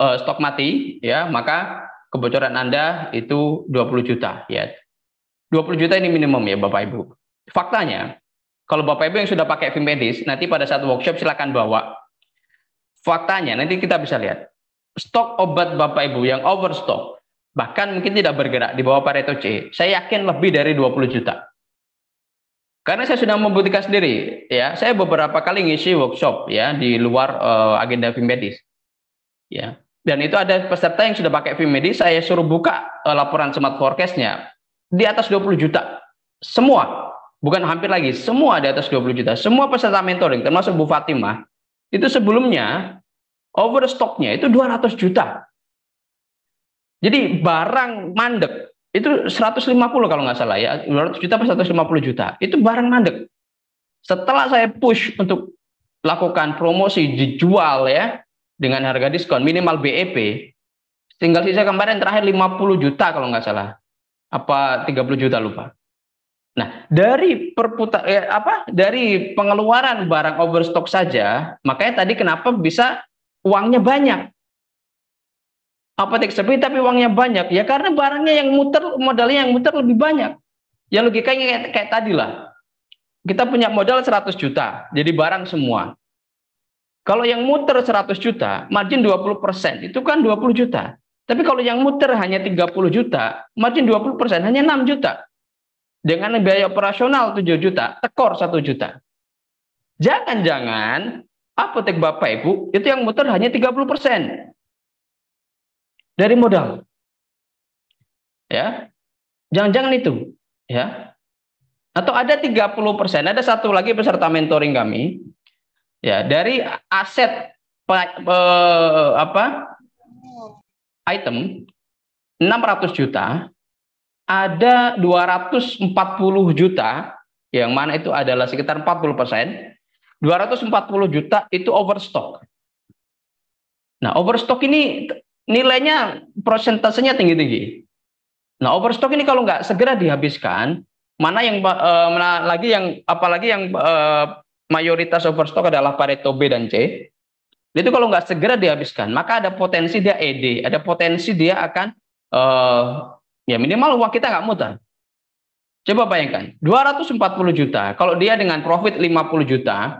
stok mati, ya maka kebocoran Anda itu 20 juta ya. 20 juta ini minimum ya Bapak Ibu. Faktanya, kalau Bapak Ibu yang sudah pakai Vimedis, nanti pada saat workshop silakan bawa. Faktanya, nanti kita bisa lihat. Stok obat Bapak Ibu yang overstock, bahkan mungkin tidak bergerak di bawah Pareto C, saya yakin lebih dari 20 juta. Karena saya sudah membuktikan sendiri, ya, saya beberapa kali ngisi workshop ya di luar agenda Vimedis. Ya. Dan itu ada peserta yang sudah pakai Vimedis, saya suruh buka laporan smart forecast-nya di atas 20 juta. Semua, bukan hampir lagi, semua di atas 20 juta. Semua peserta mentoring, termasuk Bu Fatimah, itu sebelumnya overstocknya itu 200 juta. Jadi barang mandek itu 150 kalau nggak salah ya, 200 juta per 150 juta. Itu barang mandek. Setelah saya push untuk lakukan promosi dijual ya dengan harga diskon minimal BEP, tinggal sisa kemarin terakhir 50 juta kalau nggak salah. Apa 30 juta lupa. Nah, dari dari pengeluaran barang overstock saja, makanya tadi kenapa bisa uangnya banyak. Apotek sepi tapi uangnya banyak. Ya karena barangnya yang muter, modalnya yang muter lebih banyak. Ya logikanya kayak tadi lah. Kita punya modal 100 juta, jadi barang semua. Kalau yang muter 100 juta, margin 20%, itu kan 20 juta. Tapi kalau yang muter hanya 30 juta, margin 20%, hanya 6 juta. Dengan biaya operasional 7 juta, tekor 1 juta. Jangan-jangan Apotek Bapak Ibu itu yang muter hanya 30% dari modal. Ya. Jangan-jangan itu, ya. Atau ada 30%, ada satu lagi peserta mentoring kami, ya, dari aset item 600 juta, ada 240 juta, yang mana itu adalah sekitar 40%, 240 juta itu overstock. Nah, overstock ini nilainya persentasenya tinggi-tinggi. Nah, overstock ini kalau nggak segera dihabiskan, apalagi yang mayoritas overstock adalah Pareto B dan C, itu kalau nggak segera dihabiskan, maka ada potensi dia ED, ada potensi dia akan ya minimal uang kita nggak muter. Coba bayangkan, 240 juta, kalau dia dengan profit 50 juta,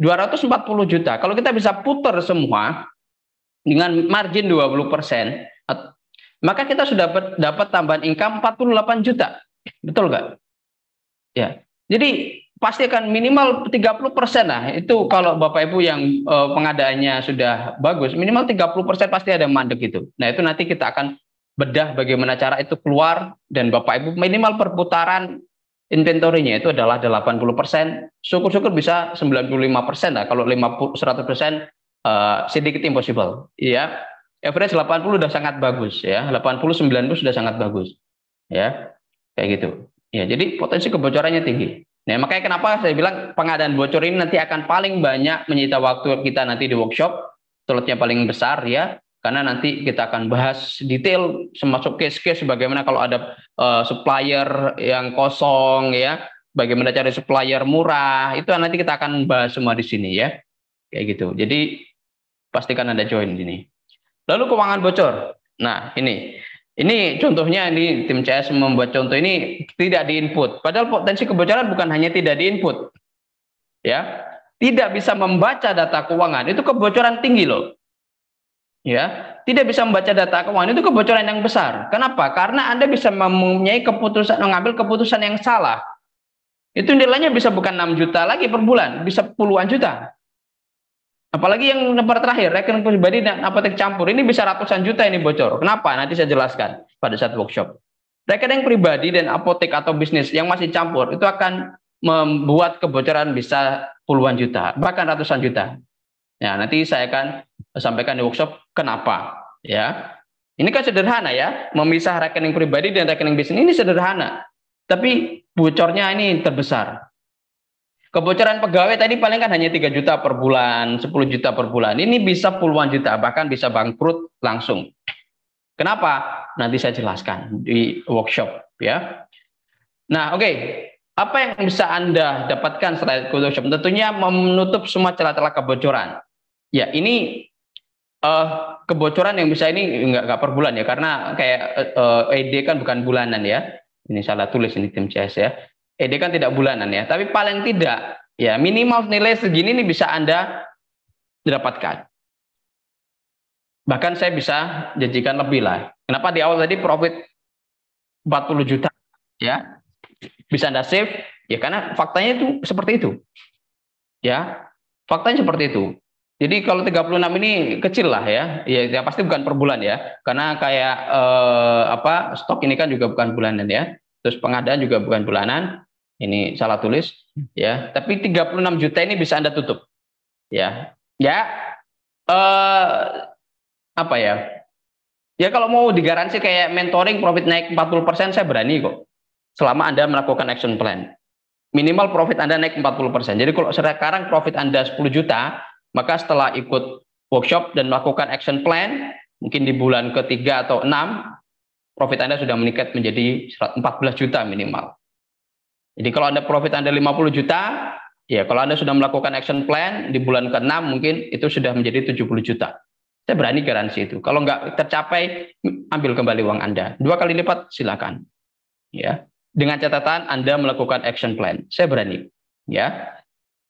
240 juta, kalau kita bisa putar semua dengan margin 20%, maka kita sudah dapat tambahan income 48 juta. Betul nggak? Ya. Jadi pasti akan minimal 30% lah. Itu kalau Bapak Ibu yang pengadaannya sudah bagus, minimal 30% pasti ada mandek gitu. Nah, itu nanti kita akan bedah bagaimana cara itu keluar, dan Bapak Ibu minimal perputaran inventory-nya itu adalah 80%. Syukur-syukur bisa 95% lah. Kalau 100% sedikit impossible. Ya. Average 80 sudah sangat bagus ya. 80-90 sudah sangat bagus. Ya. Kayak gitu. Ya, jadi potensi kebocorannya tinggi. Nah, makanya kenapa saya bilang pengadaan bocor ini nanti akan paling banyak menyita waktu kita nanti di workshop, slotnya paling besar ya, karena nanti kita akan bahas detail termasuk case-case bagaimana kalau ada supplier yang kosong ya, bagaimana cari supplier murah, itu nanti kita akan bahas semua di sini ya. Kayak gitu. Jadi pastikan Anda join di sini. Lalu keuangan bocor. Nah, ini contohnya, ini tim CS membuat contoh ini tidak diinput. Padahal potensi kebocoran bukan hanya tidak diinput. Ya. Tidak bisa membaca data keuangan, itu kebocoran tinggi loh. Ya, tidak bisa membaca data keuangan itu kebocoran yang besar. Kenapa? Karena Anda bisa mengambil keputusan yang salah. Itu nilainya bisa bukan 6 juta lagi per bulan, bisa puluhan juta. Apalagi yang nomor terakhir, rekening pribadi dan apotek campur, ini bisa ratusan juta ini bocor. Kenapa? Nanti saya jelaskan pada saat workshop. Rekening pribadi dan apotek atau bisnis yang masih campur, itu akan membuat kebocoran bisa puluhan juta, bahkan ratusan juta. Ya, nanti saya akan sampaikan di workshop kenapa. Ya, ini kan sederhana ya, memisah rekening pribadi dan rekening bisnis ini sederhana. Tapi bocornya ini terbesar. Kebocoran pegawai tadi paling kan hanya 3 juta per bulan, 10 juta per bulan. Ini bisa puluhan juta, bahkan bisa bangkrut langsung. Kenapa? Nanti saya jelaskan di workshop ya. Nah, oke. Apa yang bisa Anda dapatkan setelah workshop? Tentunya menutup semua celah-celah kebocoran. Ya, ini kebocoran yang bisa ini enggak per bulan ya, karena kayak ED kan bukan bulanan ya. Ini salah tulis ini tim CS ya. ED kan tidak bulanan ya, tapi paling tidak ya minimal nilai segini ini bisa Anda dapatkan. Bahkan saya bisa janjikan lebih lah. Kenapa di awal tadi profit 40 juta ya, bisa Anda save ya, karena faktanya itu seperti itu. Ya, faktanya seperti itu. Jadi kalau 36 ini kecil lah ya, ya pasti bukan per bulan ya, karena kayak stok ini kan juga bukan bulanan ya. Terus pengadaan juga bukan bulanan, ini salah tulis ya. Tapi 36 juta ini bisa Anda tutup ya. Ya apa ya? Ya kalau mau digaransi kayak mentoring profit naik 40%, saya berani kok. Selama Anda melakukan action plan. Minimal profit Anda naik 40%. Jadi kalau sekarang profit Anda 10 juta, maka setelah ikut workshop dan melakukan action plan, mungkin di bulan ketiga atau 6, profit Anda sudah meningkat menjadi 14 juta minimal. Jadi kalau Anda profit Anda 50 juta, ya kalau Anda sudah melakukan action plan, di bulan ke-6 mungkin itu sudah menjadi 70 juta. Saya berani garansi itu. Kalau nggak tercapai, ambil kembali uang Anda. 2 kali lipat, silakan. Ya, dengan catatan Anda melakukan action plan. Saya berani. Ya,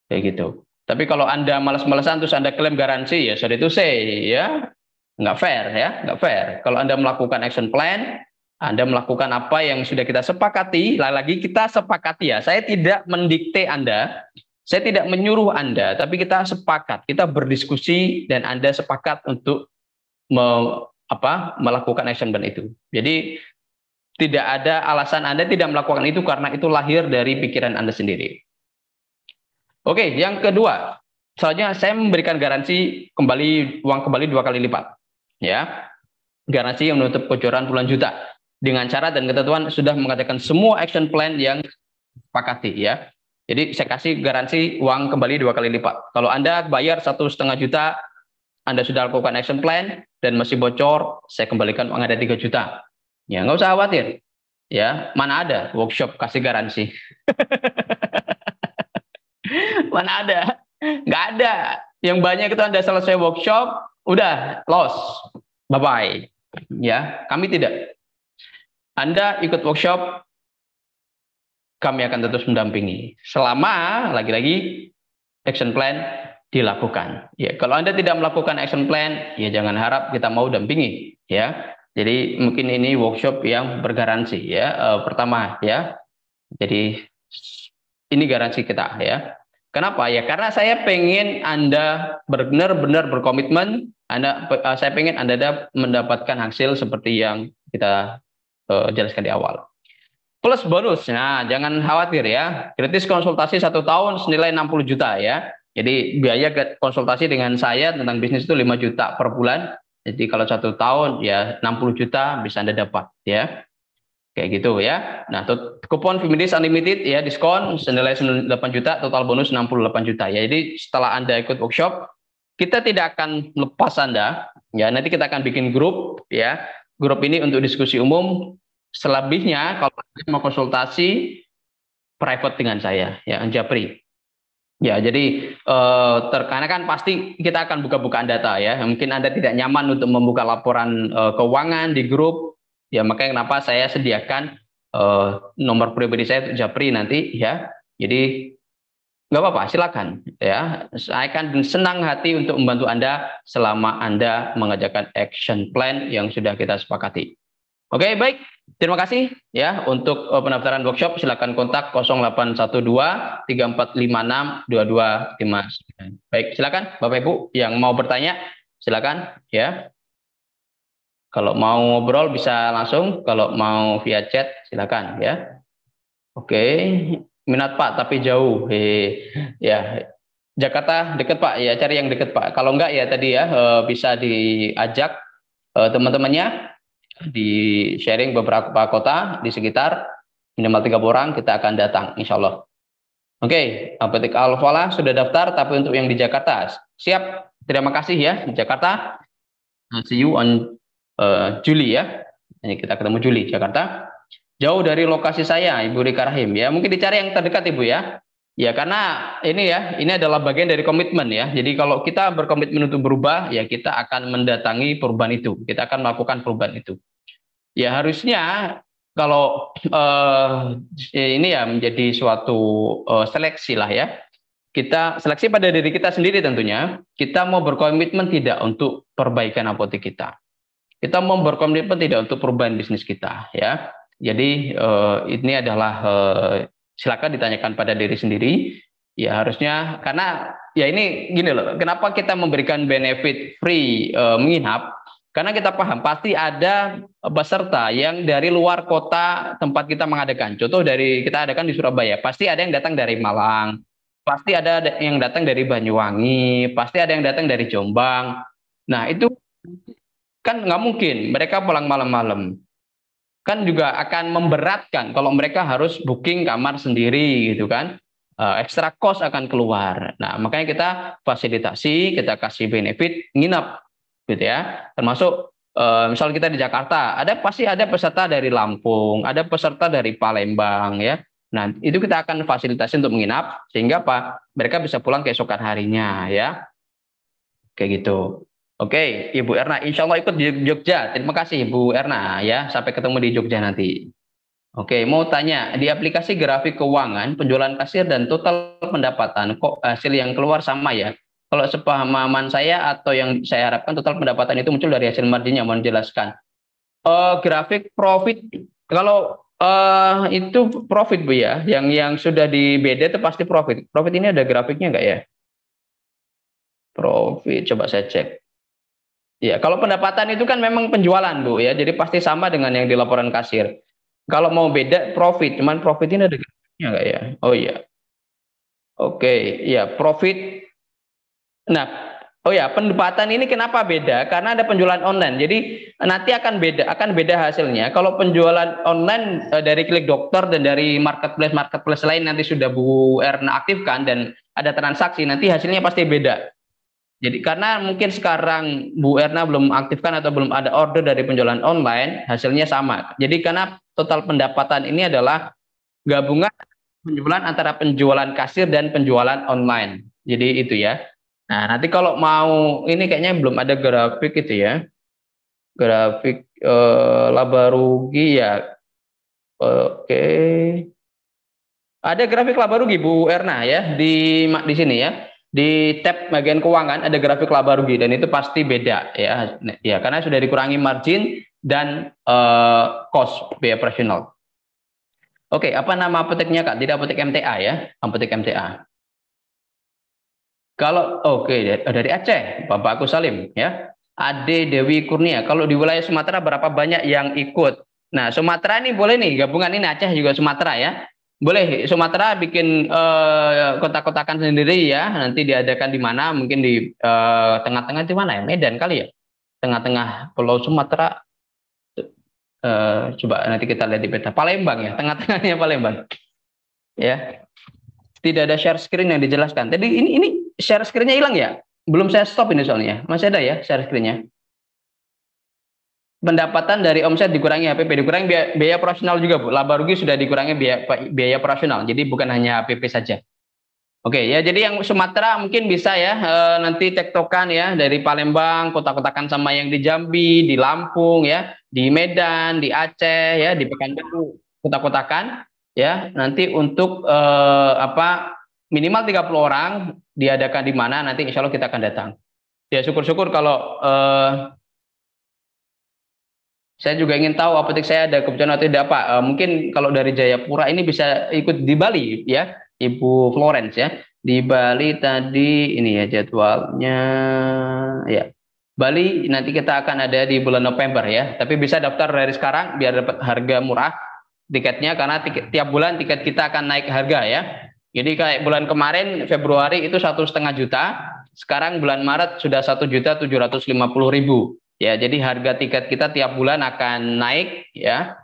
kayak gitu. Tapi kalau Anda malas-malasan terus Anda klaim garansi, ya sorry to say, ya nggak fair ya, nggak fair. Kalau Anda melakukan action plan, Anda melakukan apa yang sudah kita sepakati, lagi kita sepakati ya. Saya tidak mendikte Anda, Saya tidak menyuruh Anda, tapi kita sepakat, kita berdiskusi dan Anda sepakat untuk melakukan action plan itu. Jadi tidak ada alasan Anda tidak melakukan itu karena itu lahir dari pikiran Anda sendiri. Oke, yang kedua, selanjutnya saya memberikan garansi uang kembali 2 kali lipat. Ya, garansi yang menutup kebocoran puluhan juta dengan syarat dan ketentuan sudah mengadakan semua action plan yang sepakati ya. Jadi saya kasih garansi uang kembali 2 kali lipat. Kalau Anda bayar 1,5 juta, Anda sudah lakukan action plan dan masih bocor, saya kembalikan uang Anda 3 juta. Ya, nggak usah khawatir. Ya, mana ada workshop kasih garansi? Mana ada? Nggak ada. Yang banyak itu Anda selesai workshop, udah loss, bye-bye. Ya, kami tidak. Anda ikut workshop, kami akan terus mendampingi selama lagi-lagi action plan dilakukan. Ya, kalau Anda tidak melakukan action plan, ya jangan harap kita mau dampingi. Ya, jadi mungkin ini workshop yang bergaransi. Ya, pertama ya. Jadi ini garansi kita ya. Kenapa ya? Karena saya pengen Anda benar-benar berkomitmen. Saya pengen Anda mendapatkan hasil seperti yang kita jelaskan di awal. Plus bonus, nah jangan khawatir ya, gratis konsultasi 1 tahun senilai 60 juta ya. Jadi biaya konsultasi dengan saya tentang bisnis itu 5 juta per bulan. Jadi kalau 1 tahun ya 60 juta bisa Anda dapat ya. Kayak gitu ya. Nah, kupon Fiminis Unlimited ya, diskon senilai 8 juta, total bonus 68 juta ya. Jadi setelah Anda ikut workshop, kita tidak akan lepas Anda ya. Nanti kita akan bikin grup ya. Grup ini untuk diskusi umum. Selebihnya kalau mau konsultasi private dengan saya ya, Japri. Ya, jadi karena kan pasti kita akan buka-bukaan data ya. Mungkin Anda tidak nyaman untuk membuka laporan keuangan di grup, ya makanya kenapa saya sediakan nomor pribadi saya Japri nanti ya. Jadi nggak apa-apa, silakan ya. Saya akan senang hati untuk membantu Anda selama Anda mengerjakan action plan yang sudah kita sepakati. Oke, baik. Terima kasih ya untuk pendaftaran workshop. Silakan kontak 0812 3456 2259. Baik, silakan Bapak Ibu yang mau bertanya, silakan ya. Kalau mau ngobrol bisa langsung, kalau mau via chat silakan ya. Oke, minat Pak tapi jauh. Ya, Jakarta dekat Pak, ya cari yang dekat Pak. Kalau enggak ya tadi ya bisa diajak teman-temannya di sharing beberapa kota di sekitar, minimal 3 orang kita akan datang insya Allah. Oke, Apotek Al-Falah sudah daftar, tapi untuk yang di Jakarta siap. Terima kasih ya di Jakarta. See you on Juli ya. Ini kita ketemu Juli Jakarta. Jauh dari lokasi saya Ibu Rika Rahim ya. Mungkin dicari yang terdekat Ibu ya. Ya karena ini ya, ini adalah bagian dari komitmen ya. Jadi kalau kita berkomitmen untuk berubah, ya kita akan mendatangi perubahan itu. Kita akan melakukan perubahan itu. Ya harusnya kalau ini ya menjadi suatu seleksi lah ya. Kita seleksi pada diri kita sendiri tentunya. Kita mau berkomitmen tidak untuk perbaikan apotek kita. Kita mau berkomitmen tidak untuk perubahan bisnis kita ya. Jadi ini adalah silakan ditanyakan pada diri sendiri. Ya harusnya karena ya ini gini loh. Kenapa kita memberikan benefit free menginap? Karena kita paham pasti ada peserta yang dari luar kota tempat kita mengadakan. Contoh dari kita adakan di Surabaya, pasti ada yang datang dari Malang, pasti ada yang datang dari Banyuwangi, pasti ada yang datang dari Jombang. Nah itu kan nggak mungkin mereka pulang malam-malam. Kan juga akan memberatkan kalau mereka harus booking kamar sendiri gitu kan. Extra cost akan keluar. Nah makanya kita fasilitasi, kita kasih benefit nginap gitu ya. Termasuk misal kita di Jakarta, pasti ada peserta dari Lampung, ada peserta dari Palembang ya. Nah itu kita akan fasilitasi untuk menginap sehingga mereka bisa pulang keesokan harinya ya. Kayak gitu. Oke, Ibu Erna, insya Allah ikut di Jogja. Terima kasih Ibu Erna ya. Sampai ketemu di Jogja nanti. Oke, mau tanya, di aplikasi grafik keuangan, penjualan kasir dan total pendapatan, kok hasil yang keluar sama ya? Kalau sepemahaman saya atau yang saya harapkan total pendapatan itu muncul dari hasil marginnya, mohon jelaskan. Grafik profit, kalau Itu profit Bu ya. Yang sudah di beda itu pasti profit. Profit ini ada grafiknya nggak ya? Profit, coba saya cek. Ya, kalau pendapatan itu kan memang penjualan Bu ya. Jadi pasti sama dengan yang di laporan kasir. Kalau mau beda profit, cuman profit ini ada grafiknya nggak ya? Oh iya. Oke, ya profit. Nah, oh ya, pendapatan ini kenapa beda? Karena ada penjualan online. Jadi nanti akan beda hasilnya. Kalau penjualan online dari Klik Dokter dan dari marketplace lain nanti sudah Bu Erna aktifkan dan ada transaksi, nanti hasilnya pasti beda. Jadi karena mungkin sekarang Bu Erna belum aktifkan atau belum ada order dari penjualan online, hasilnya sama. Jadi karena total pendapatan ini adalah gabungan penjualan antara penjualan kasir dan penjualan online. Jadi itu ya. Nah, nanti kalau mau ini kayaknya belum ada grafik itu ya. Grafik laba rugi ya. Oke. Ada grafik laba rugi Bu Erna ya di sini ya. Di tab bagian keuangan ada grafik laba rugi dan itu pasti beda ya. Ya, karena sudah dikurangi margin dan cost biaya operasional. Oke, apa nama apoteknya Kak? Tidak apotek MTA ya, apotek MTA. Kalau oke dari Aceh, Bapak Agus Salim ya. Ade Dewi Kurnia. Kalau di wilayah Sumatera berapa banyak yang ikut? Nah, Sumatera ini boleh nih gabungan ini Aceh juga Sumatera ya. Boleh Sumatera bikin kotak-kotakan sendiri ya. Nanti diadakan di mana? Mungkin di tengah-tengah di mana ya? Medan kali ya. Tengah-tengah Pulau Sumatera. Coba nanti kita lihat di peta. Palembang ya, tengah-tengahnya Palembang. Ya. Tidak ada share screen yang dijelaskan. Jadi ini share screen-nya hilang ya? Belum saya stop ini soalnya. Masih ada ya share screen-nya? Pendapatan dari omset dikurangi HPP, dikurangi biaya operasional juga Bu. Laba rugi sudah dikurangi biaya operasional. Jadi bukan hanya HPP saja. Oke ya, jadi yang Sumatera mungkin bisa ya nanti tektokan ya dari Palembang, kotak-kotakan sama yang di Jambi, di Lampung ya, di Medan, di Aceh ya, di Pekanbaru, kotak-kotakan ya. Nanti untuk apa minimal 30 orang diadakan di mana nanti insya Allah kita akan datang. Ya syukur-syukur kalau saya juga ingin tahu apotek saya ada kebetulan atau tidak Pak. Mungkin kalau dari Jayapura ini bisa ikut di Bali ya, Ibu Florence ya. Di Bali tadi ini ya jadwalnya ya. Bali nanti kita akan ada di bulan November ya. Tapi bisa daftar dari sekarang biar dapat harga murah tiketnya karena tiap bulan tiket kita akan naik harga ya. Jadi kayak bulan kemarin Februari itu 1,5 juta, sekarang bulan Maret sudah 1.750.000. Ya, jadi harga tiket kita tiap bulan akan naik ya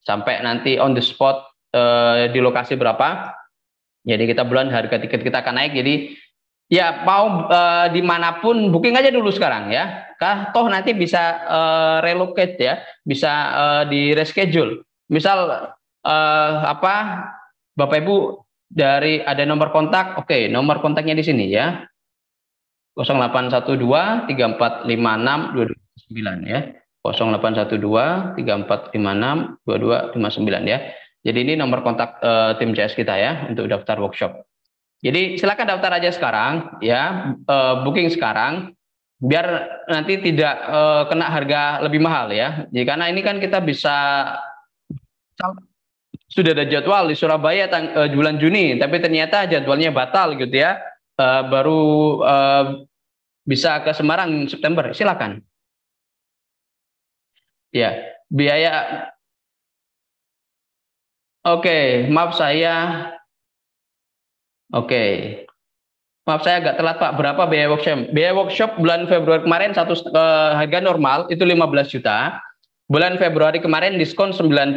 sampai nanti on the spot di lokasi berapa. Jadi kita bulan harga tiket kita akan naik. Jadi ya mau dimanapun booking aja dulu sekarang ya. Toh nanti bisa relocate ya, bisa di reschedule. Misal apa Bapak Ibu dari ada nomor kontak, oke nomor kontaknya di sini ya. 0812 3456 2259 ya. 0812 3456 2259 ya. Jadi ini nomor kontak tim CS kita ya untuk daftar workshop. Jadi silakan daftar aja sekarang ya, booking sekarang biar nanti tidak kena harga lebih mahal ya. Jadi karena ini kan kita bisa sudah ada jadwal di Surabaya bulan Juni, tapi ternyata jadwalnya batal gitu ya. Baru bisa ke Semarang September, silakan. Ya, biaya. Oke, maaf saya. Oke. Maaf saya agak telat Pak. Berapa biaya workshop? Biaya workshop bulan Februari kemarin harga normal itu 15 juta. Bulan Februari kemarin diskon 90%,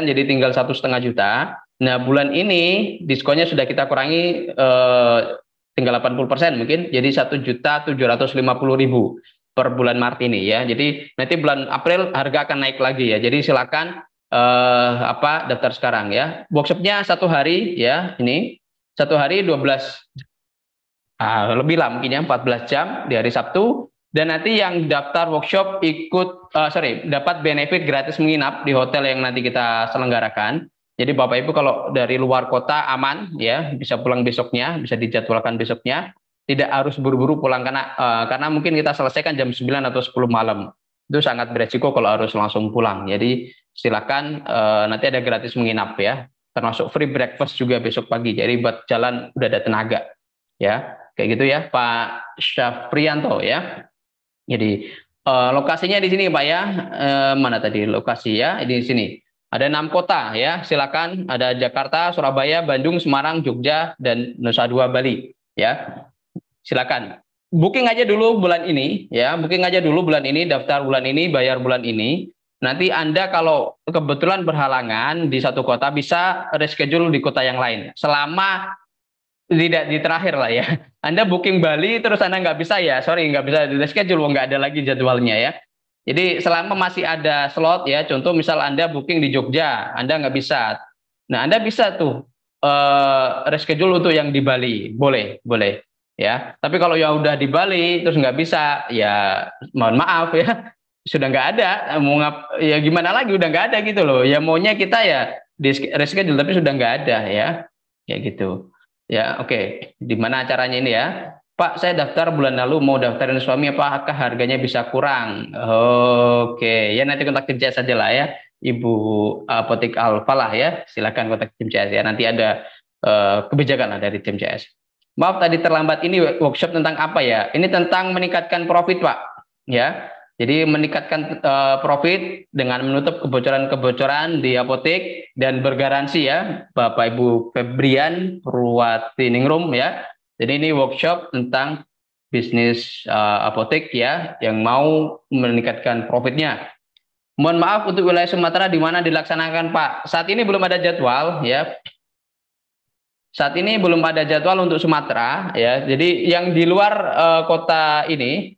jadi tinggal 1,5 juta. Nah, bulan ini diskonnya sudah kita kurangi tinggal 80% mungkin, jadi 1.750.000 per bulan Maret ini ya. Jadi nanti bulan April harga akan naik lagi ya. Jadi silakan daftar sekarang ya. Workshopnya 1 hari ya, ini 1 hari 12 lebih lah mungkin ya 14 jam di hari Sabtu. Dan nanti yang daftar workshop dapat benefit gratis menginap di hotel yang nanti kita selenggarakan. Jadi Bapak Ibu kalau dari luar kota aman ya, bisa pulang besoknya, bisa dijadwalkan besoknya. Tidak harus buru-buru pulang karena mungkin kita selesaikan jam 9 atau 10 malam. Itu sangat beresiko kalau harus langsung pulang. Jadi silakan nanti ada gratis menginap ya, termasuk free breakfast juga besok pagi. Jadi buat jalan udah ada tenaga ya, kayak gitu ya Pak Syafrianto ya. Jadi lokasinya di sini Pak ya, mana tadi lokasi ya, di sini. Ada 6 kota ya, silakan. Ada Jakarta, Surabaya, Bandung, Semarang, Jogja, dan Nusa Dua Bali ya. Silakan. Booking aja dulu bulan ini ya, booking aja dulu bulan ini, daftar bulan ini, bayar bulan ini. Nanti Anda kalau kebetulan berhalangan di satu kota bisa reschedule di kota yang lain. Selama tidak di terakhir lah ya. Anda booking Bali terus Anda nggak bisa ya, sorry nggak bisa di reschedule, nggak ada lagi jadwalnya ya. Jadi selama masih ada slot ya, contoh misal Anda booking di Jogja, Anda nggak bisa. Nah Anda bisa tuh reschedule untuk yang di Bali, boleh ya. Tapi kalau yang udah di Bali terus nggak bisa, ya mohon maaf ya, sudah nggak ada. Mau ya gimana lagi, udah nggak ada gitu loh. Ya maunya kita ya di reschedule tapi sudah nggak ada ya, kayak gitu. Ya oke. Di mana acaranya ini ya? Pak, saya daftar bulan lalu mau daftarin suami, apakah harganya bisa kurang? Oke, ya nanti kontak tim CS saja lah ya, Ibu Apotek Alfa lah ya. Silakan kontak tim CS ya. Nanti ada kebijakan lah dari tim CS. Maaf tadi terlambat, ini workshop tentang apa ya? Ini tentang meningkatkan profit Pak. Ya, jadi meningkatkan profit dengan menutup kebocoran-kebocoran di apotek dan bergaransi ya, Bapak Ibu Febrian Purwati Ningrum ya. Jadi ini workshop tentang bisnis apotek ya, yang mau meningkatkan profitnya. Mohon maaf untuk wilayah Sumatera di mana dilaksanakan Pak. Saat ini belum ada jadwal ya. Saat ini belum ada jadwal untuk Sumatera ya. Jadi yang di luar kota ini,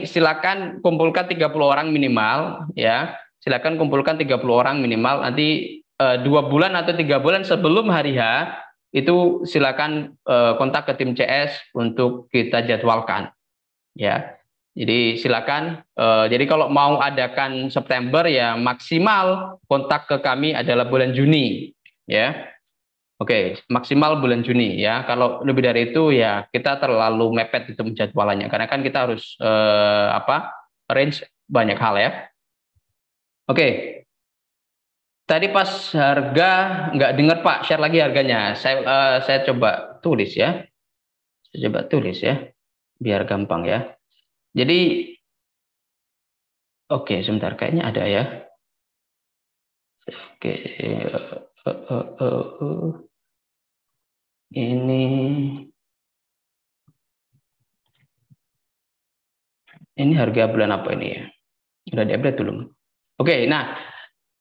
silakan kumpulkan 30 orang minimal ya. Silakan kumpulkan 30 orang minimal. Nanti 2 bulan atau 3 bulan sebelum hari H itu silakan kontak ke tim CS untuk kita jadwalkan ya. Jadi silakan. Jadi kalau mau adakan September ya maksimal kontak ke kami adalah bulan Juni ya. Oke, maksimal bulan Juni ya. Kalau lebih dari itu ya kita terlalu mepet itu menjadwalannya, karena kan kita harus range banyak hal ya. Oke, tadi pas harga nggak dengar Pak, share lagi harganya. Saya coba tulis ya. Saya coba tulis ya, biar gampang ya. Jadi, oke, sebentar, kayaknya ada ya. Oke, ini harga bulan apa ini ya? Udah di-update belum? Oke, nah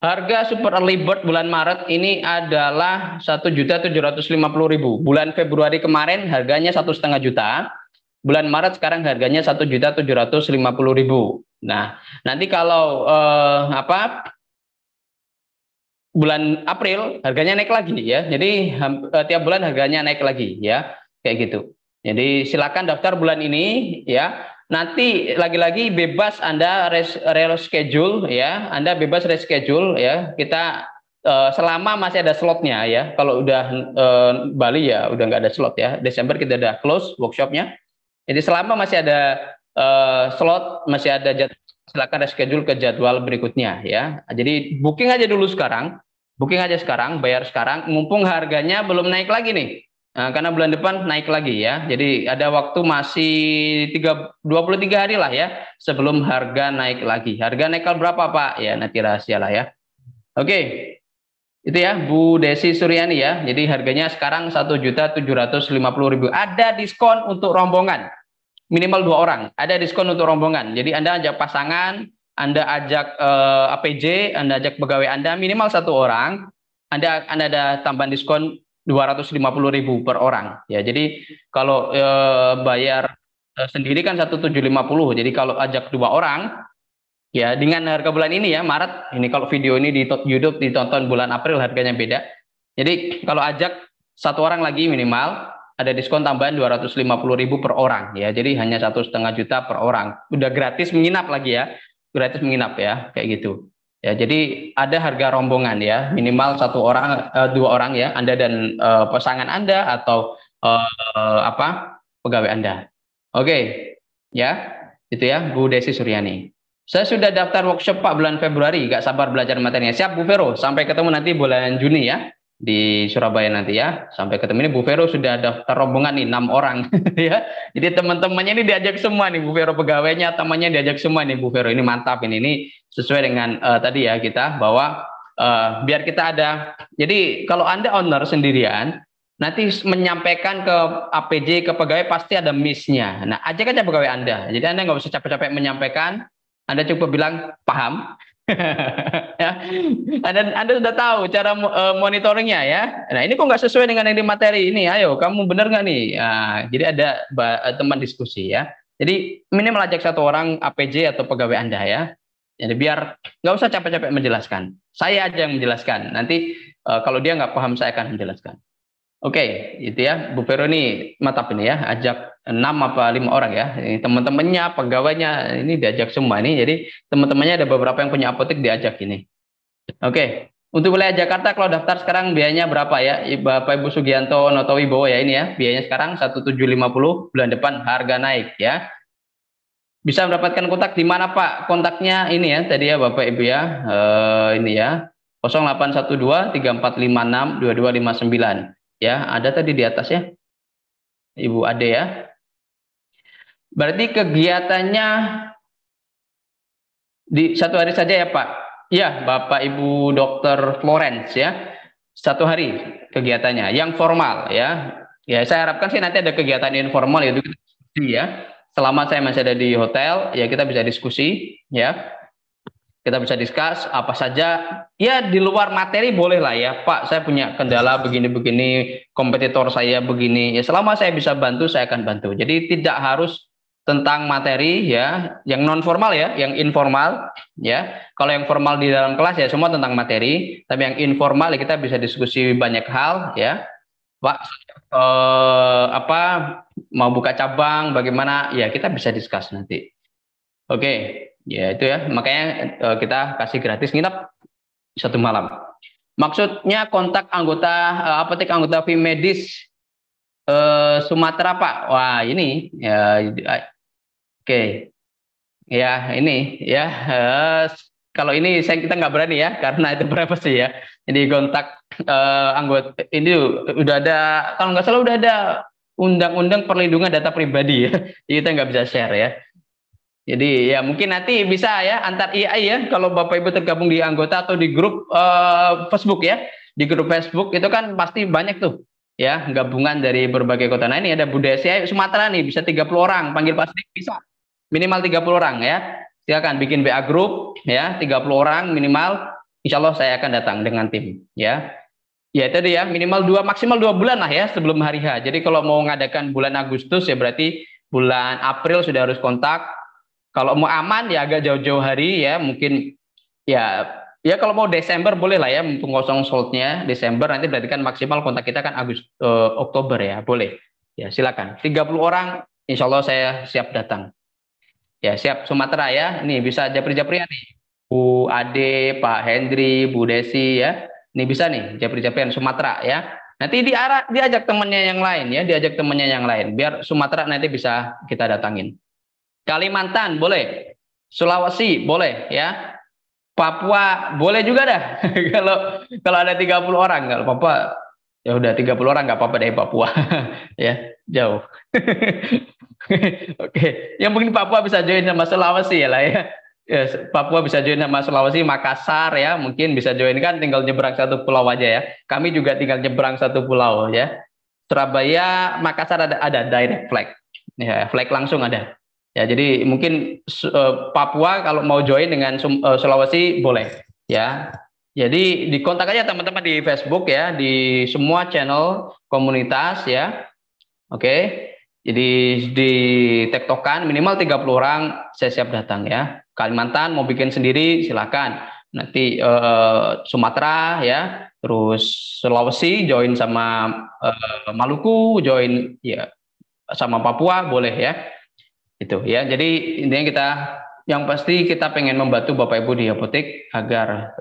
harga Super Early Bird bulan Maret ini adalah 1.750.000. Bulan Februari kemarin harganya 1,5 juta. Bulan Maret sekarang harganya 1.750.000. Nah, nanti kalau bulan April harganya naik lagi ya. Jadi tiap bulan harganya naik lagi ya, kayak gitu. Jadi silakan daftar bulan ini ya. Nanti lagi-lagi bebas Anda reschedule ya. Anda bebas reschedule ya. Kita selama masih ada slotnya ya. Kalau udah Bali ya udah nggak ada slot ya. Desember kita udah close workshopnya. Jadi selama masih ada slot, masih ada jadwal, silakan reschedule ke jadwal berikutnya ya. Jadi booking aja dulu sekarang, bayar sekarang, mumpung harganya belum naik lagi nih. Nah, karena bulan depan naik lagi ya. Jadi ada waktu masih 23 hari lah ya sebelum harga naik lagi. Harga naik berapa Pak? Ya nanti rahasia lah ya. Oke. Itu ya Bu Desi Suryani ya. Jadi harganya sekarang 1.750.000. Ada diskon untuk rombongan. Minimal 2 orang. Ada diskon untuk rombongan. Jadi Anda ajak pasangan, Anda ajak APJ, Anda ajak pegawai Anda, minimal 1 orang. Anda ada tambahan diskon 250.000 per orang. Ya, jadi kalau bayar sendiri kan 1.750. Jadi kalau ajak 2 orang, ya dengan harga bulan ini ya Maret. Ini kalau video ini di YouTube ditonton bulan April harganya beda. Jadi kalau ajak 1 orang lagi minimal, ada diskon tambahan 250.000 per orang ya. Jadi hanya 1,5 juta per orang. Udah gratis menginap lagi ya. Gratis menginap ya, kayak gitu. Ya, jadi ada harga rombongan ya, minimal 1 orang, 2 orang ya, Anda dan pasangan Anda atau pegawai Anda. Oke, ya. Itu ya, Bu Desi Suryani. Saya sudah daftar workshop Pak bulan Februari, gak sabar belajar materinya. Siap Bu Vero, sampai ketemu nanti bulan Juni ya di Surabaya nanti ya. Sampai ketemu. Ini Bu Vero sudah daftar rombongan nih 6 orang ya. Jadi teman-temannya ini diajak semua nih Bu Vero, pegawainya, temannya diajak semua nih Bu Vero. Ini mantap ini sesuai dengan tadi ya kita bahwa biar kita ada. Jadi kalau Anda owner sendirian, nanti menyampaikan ke APJ, ke pegawai pasti ada miss-nya. Nah, ajak aja pegawai Anda. Jadi Anda nggak usah capek-capek menyampaikan. Anda cukup bilang paham. Ya. Anda sudah tahu cara monitoringnya ya. Nah, ini kok nggak sesuai dengan yang di materi ini. Ayo, kamu benar nggak nih? Nah, jadi ada teman diskusi ya. Jadi minimal ajak satu orang APJ atau pegawai Anda ya. Jadi biar nggak usah capek-capek menjelaskan. Saya aja yang menjelaskan. Nanti kalau dia nggak paham, saya akan menjelaskan. Oke, itu ya, Bu Vero ini mantap ini ya, ajak 6 apa 5 orang ya, ini teman-temannya, pegawainya, ini diajak semua nih, jadi teman-temannya ada beberapa yang punya apotek diajak ini. Oke, untuk wilayah Jakarta kalau daftar sekarang biayanya berapa ya, Bapak Ibu Sugianto Noto Wibowo ya ini ya, biayanya sekarang 1.750, bulan depan harga naik ya. Bisa mendapatkan kontak di mana Pak? Kontaknya ini ya, tadi ya Bapak Ibu ya, ini ya, 0812 3456 2259. Ya, ada tadi di atas ya, Ibu Ade ya. Berarti kegiatannya di satu hari saja ya Pak? Ya, Bapak Ibu Dr. Florence ya, satu hari kegiatannya, yang formal ya. Ya, saya harapkan sih nanti ada kegiatan informal itu ya. Selama saya masih ada di hotel, ya kita bisa diskusi ya. Kita bisa discuss apa saja ya, di luar materi boleh lah ya Pak, saya punya kendala begini-begini, kompetitor saya begini ya, selama saya bisa bantu saya akan bantu. Jadi tidak harus tentang materi ya, yang non formal ya, yang informal ya. Kalau yang formal di dalam kelas ya semua tentang materi, tapi yang informal ya kita bisa diskusi banyak hal ya Pak. Apa mau buka cabang bagaimana ya, kita bisa discuss nanti. Oke, ya itu ya. Makanya kita kasih gratis nginep 1 malam. Maksudnya kontak anggota apotek anggota Vim Medis Sumatera Pak. Wah ini ya, oke. Ya ini ya. Kalau ini kita nggak berani ya karena itu privacy ya. Jadi kontak anggota ini udah ada, kalau nggak salah udah ada undang-undang perlindungan data pribadi ya. Jadi kita nggak bisa share ya. Jadi ya mungkin nanti bisa ya antar IAI ya, kalau Bapak Ibu tergabung di anggota atau di grup Facebook ya. Di grup Facebook itu kan pasti banyak tuh ya gabungan dari berbagai kota. Nah ini ada Bu Desi Sumatera nih, bisa 30 orang, panggil pasti bisa. Minimal 30 orang ya. Silakan bikin BA grup ya, 30 orang minimal. Insya Allah saya akan datang dengan tim ya. Ya tadi ya, minimal maksimal 2 bulan lah ya sebelum hari H. Jadi kalau mau ngadakan bulan Agustus ya berarti bulan April sudah harus kontak. Kalau mau aman ya agak jauh-jauh hari ya, mungkin ya kalau mau Desember boleh lah ya, mumpung kosong slotnya Desember, nanti berarti kan maksimal kontak kita kan Oktober ya, boleh. Ya silakan. 30 orang insya Allah saya siap datang. Ya siap, Sumatera ya. Ini bisa japri-japrian nih. Bu Ade, Pak Hendri, Bu Desi ya. Ini bisa nih japri-japrian Sumatera ya. Nanti diajak temannya yang lain ya, diajak temannya yang lain biar Sumatera nanti bisa kita datangin. Kalimantan boleh, Sulawesi boleh ya, Papua boleh juga dah. kalau ada 30 orang, kalau Papua ya udah 30 orang nggak apa-apa deh Papua ya jauh. Oke, yang mungkin Papua bisa join sama Sulawesi ya lah ya. Ya, Papua bisa join sama Sulawesi, Makassar ya mungkin bisa join, kan tinggal nyebrang satu pulau aja ya. Kami juga tinggal nyebrang satu pulau ya. Surabaya, Makassar ada direct flight, ya flight langsung ada. Ya, jadi mungkin Papua kalau mau join dengan Sulawesi boleh ya. Jadi dikontak aja teman-teman di Facebook ya, di semua channel komunitas ya. Oke. Jadi di tektokan minimal 30 orang saya siap datang ya. Kalimantan mau bikin sendiri silakan. Nanti Sumatera ya, terus Sulawesi join sama Maluku join ya, sama Papua boleh ya. Itu ya, jadi intinya yang pasti kita pengen membantu Bapak Ibu di apotek agar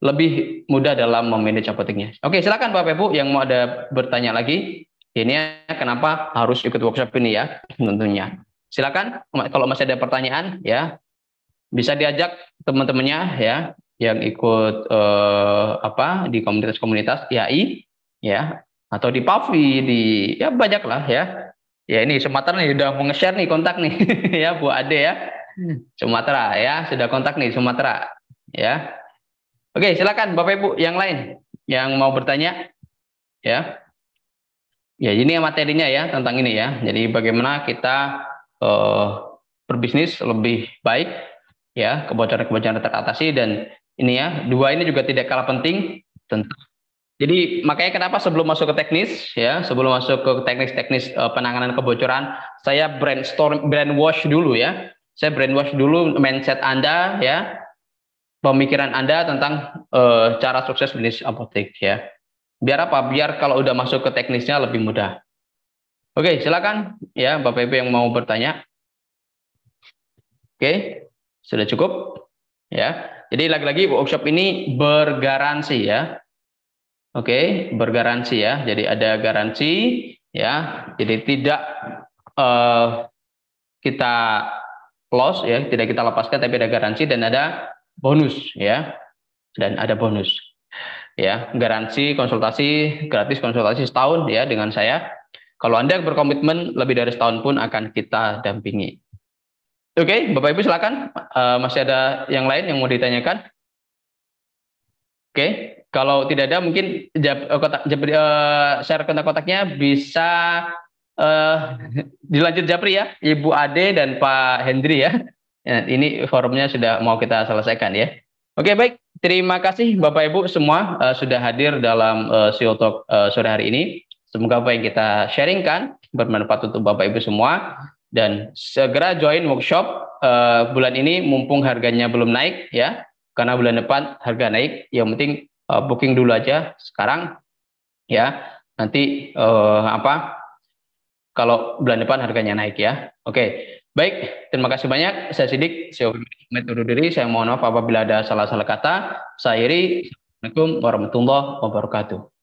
lebih mudah dalam memanage apoteknya. Oke, silakan Bapak Ibu yang mau ada bertanya lagi. Ini kenapa harus ikut workshop ini ya, tentunya. silakan kalau masih ada pertanyaan ya, bisa diajak teman-temannya ya yang ikut di komunitas-komunitas IAI ya, atau di Pavi, di ya banyak lah ya. Ya ini Sumatera nih udah mau nge-share nih kontak nih ya Bu Ade ya. Sumatera ya, sudah kontak nih Sumatera ya. Oke, silakan Bapak Ibu yang lain yang mau bertanya ya. Ya, ini materinya ya tentang ini ya. Jadi bagaimana kita berbisnis lebih baik ya, kebocoran-kebocoran teratasi, dan ini ya, dua ini juga tidak kalah penting tentu. Jadi makanya kenapa sebelum masuk ke teknis ya, sebelum masuk ke teknis-teknis penanganan kebocoran, saya brainwash dulu ya. Saya brainwash dulu mindset Anda ya, pemikiran Anda tentang cara sukses bisnis apotek ya. Biar apa? Biar kalau udah masuk ke teknisnya lebih mudah. Oke, silakan ya Bapak Ibu yang mau bertanya. Oke, sudah cukup ya. Jadi lagi-lagi workshop ini bergaransi ya. Oke, bergaransi ya. Jadi ada garansi ya. Jadi tidak kita loss ya, tidak kita lepaskan, tapi ada garansi dan ada bonus ya. Dan ada bonus ya. Garansi konsultasi gratis, konsultasi setahun ya dengan saya. Kalau Anda berkomitmen lebih dari setahun pun akan kita dampingi. Oke, Bapak Ibu silakan. Masih ada yang lain yang mau ditanyakan? Oke, kalau tidak ada mungkin share kontak-kontaknya bisa dilanjut Japri ya, Ibu Ade dan Pak Hendri ya. Ya, ini forumnya sudah mau kita selesaikan ya. Oke, baik. Terima kasih Bapak Ibu semua sudah hadir dalam CEO Talk sore hari ini. Semoga apa yang kita sharingkan bermanfaat untuk Bapak Ibu semua. Dan segera join workshop bulan ini mumpung harganya belum naik ya, karena bulan depan harga naik. Yang penting booking dulu aja sekarang ya, nanti kalau bulan depan harganya naik ya. Oke, baik, terima kasih banyak. Saya Sidik, saya undur diri. Saya mohon maaf apabila ada salah-salah kata. Saya Iri. Assalamualaikum warahmatullahi wabarakatuh.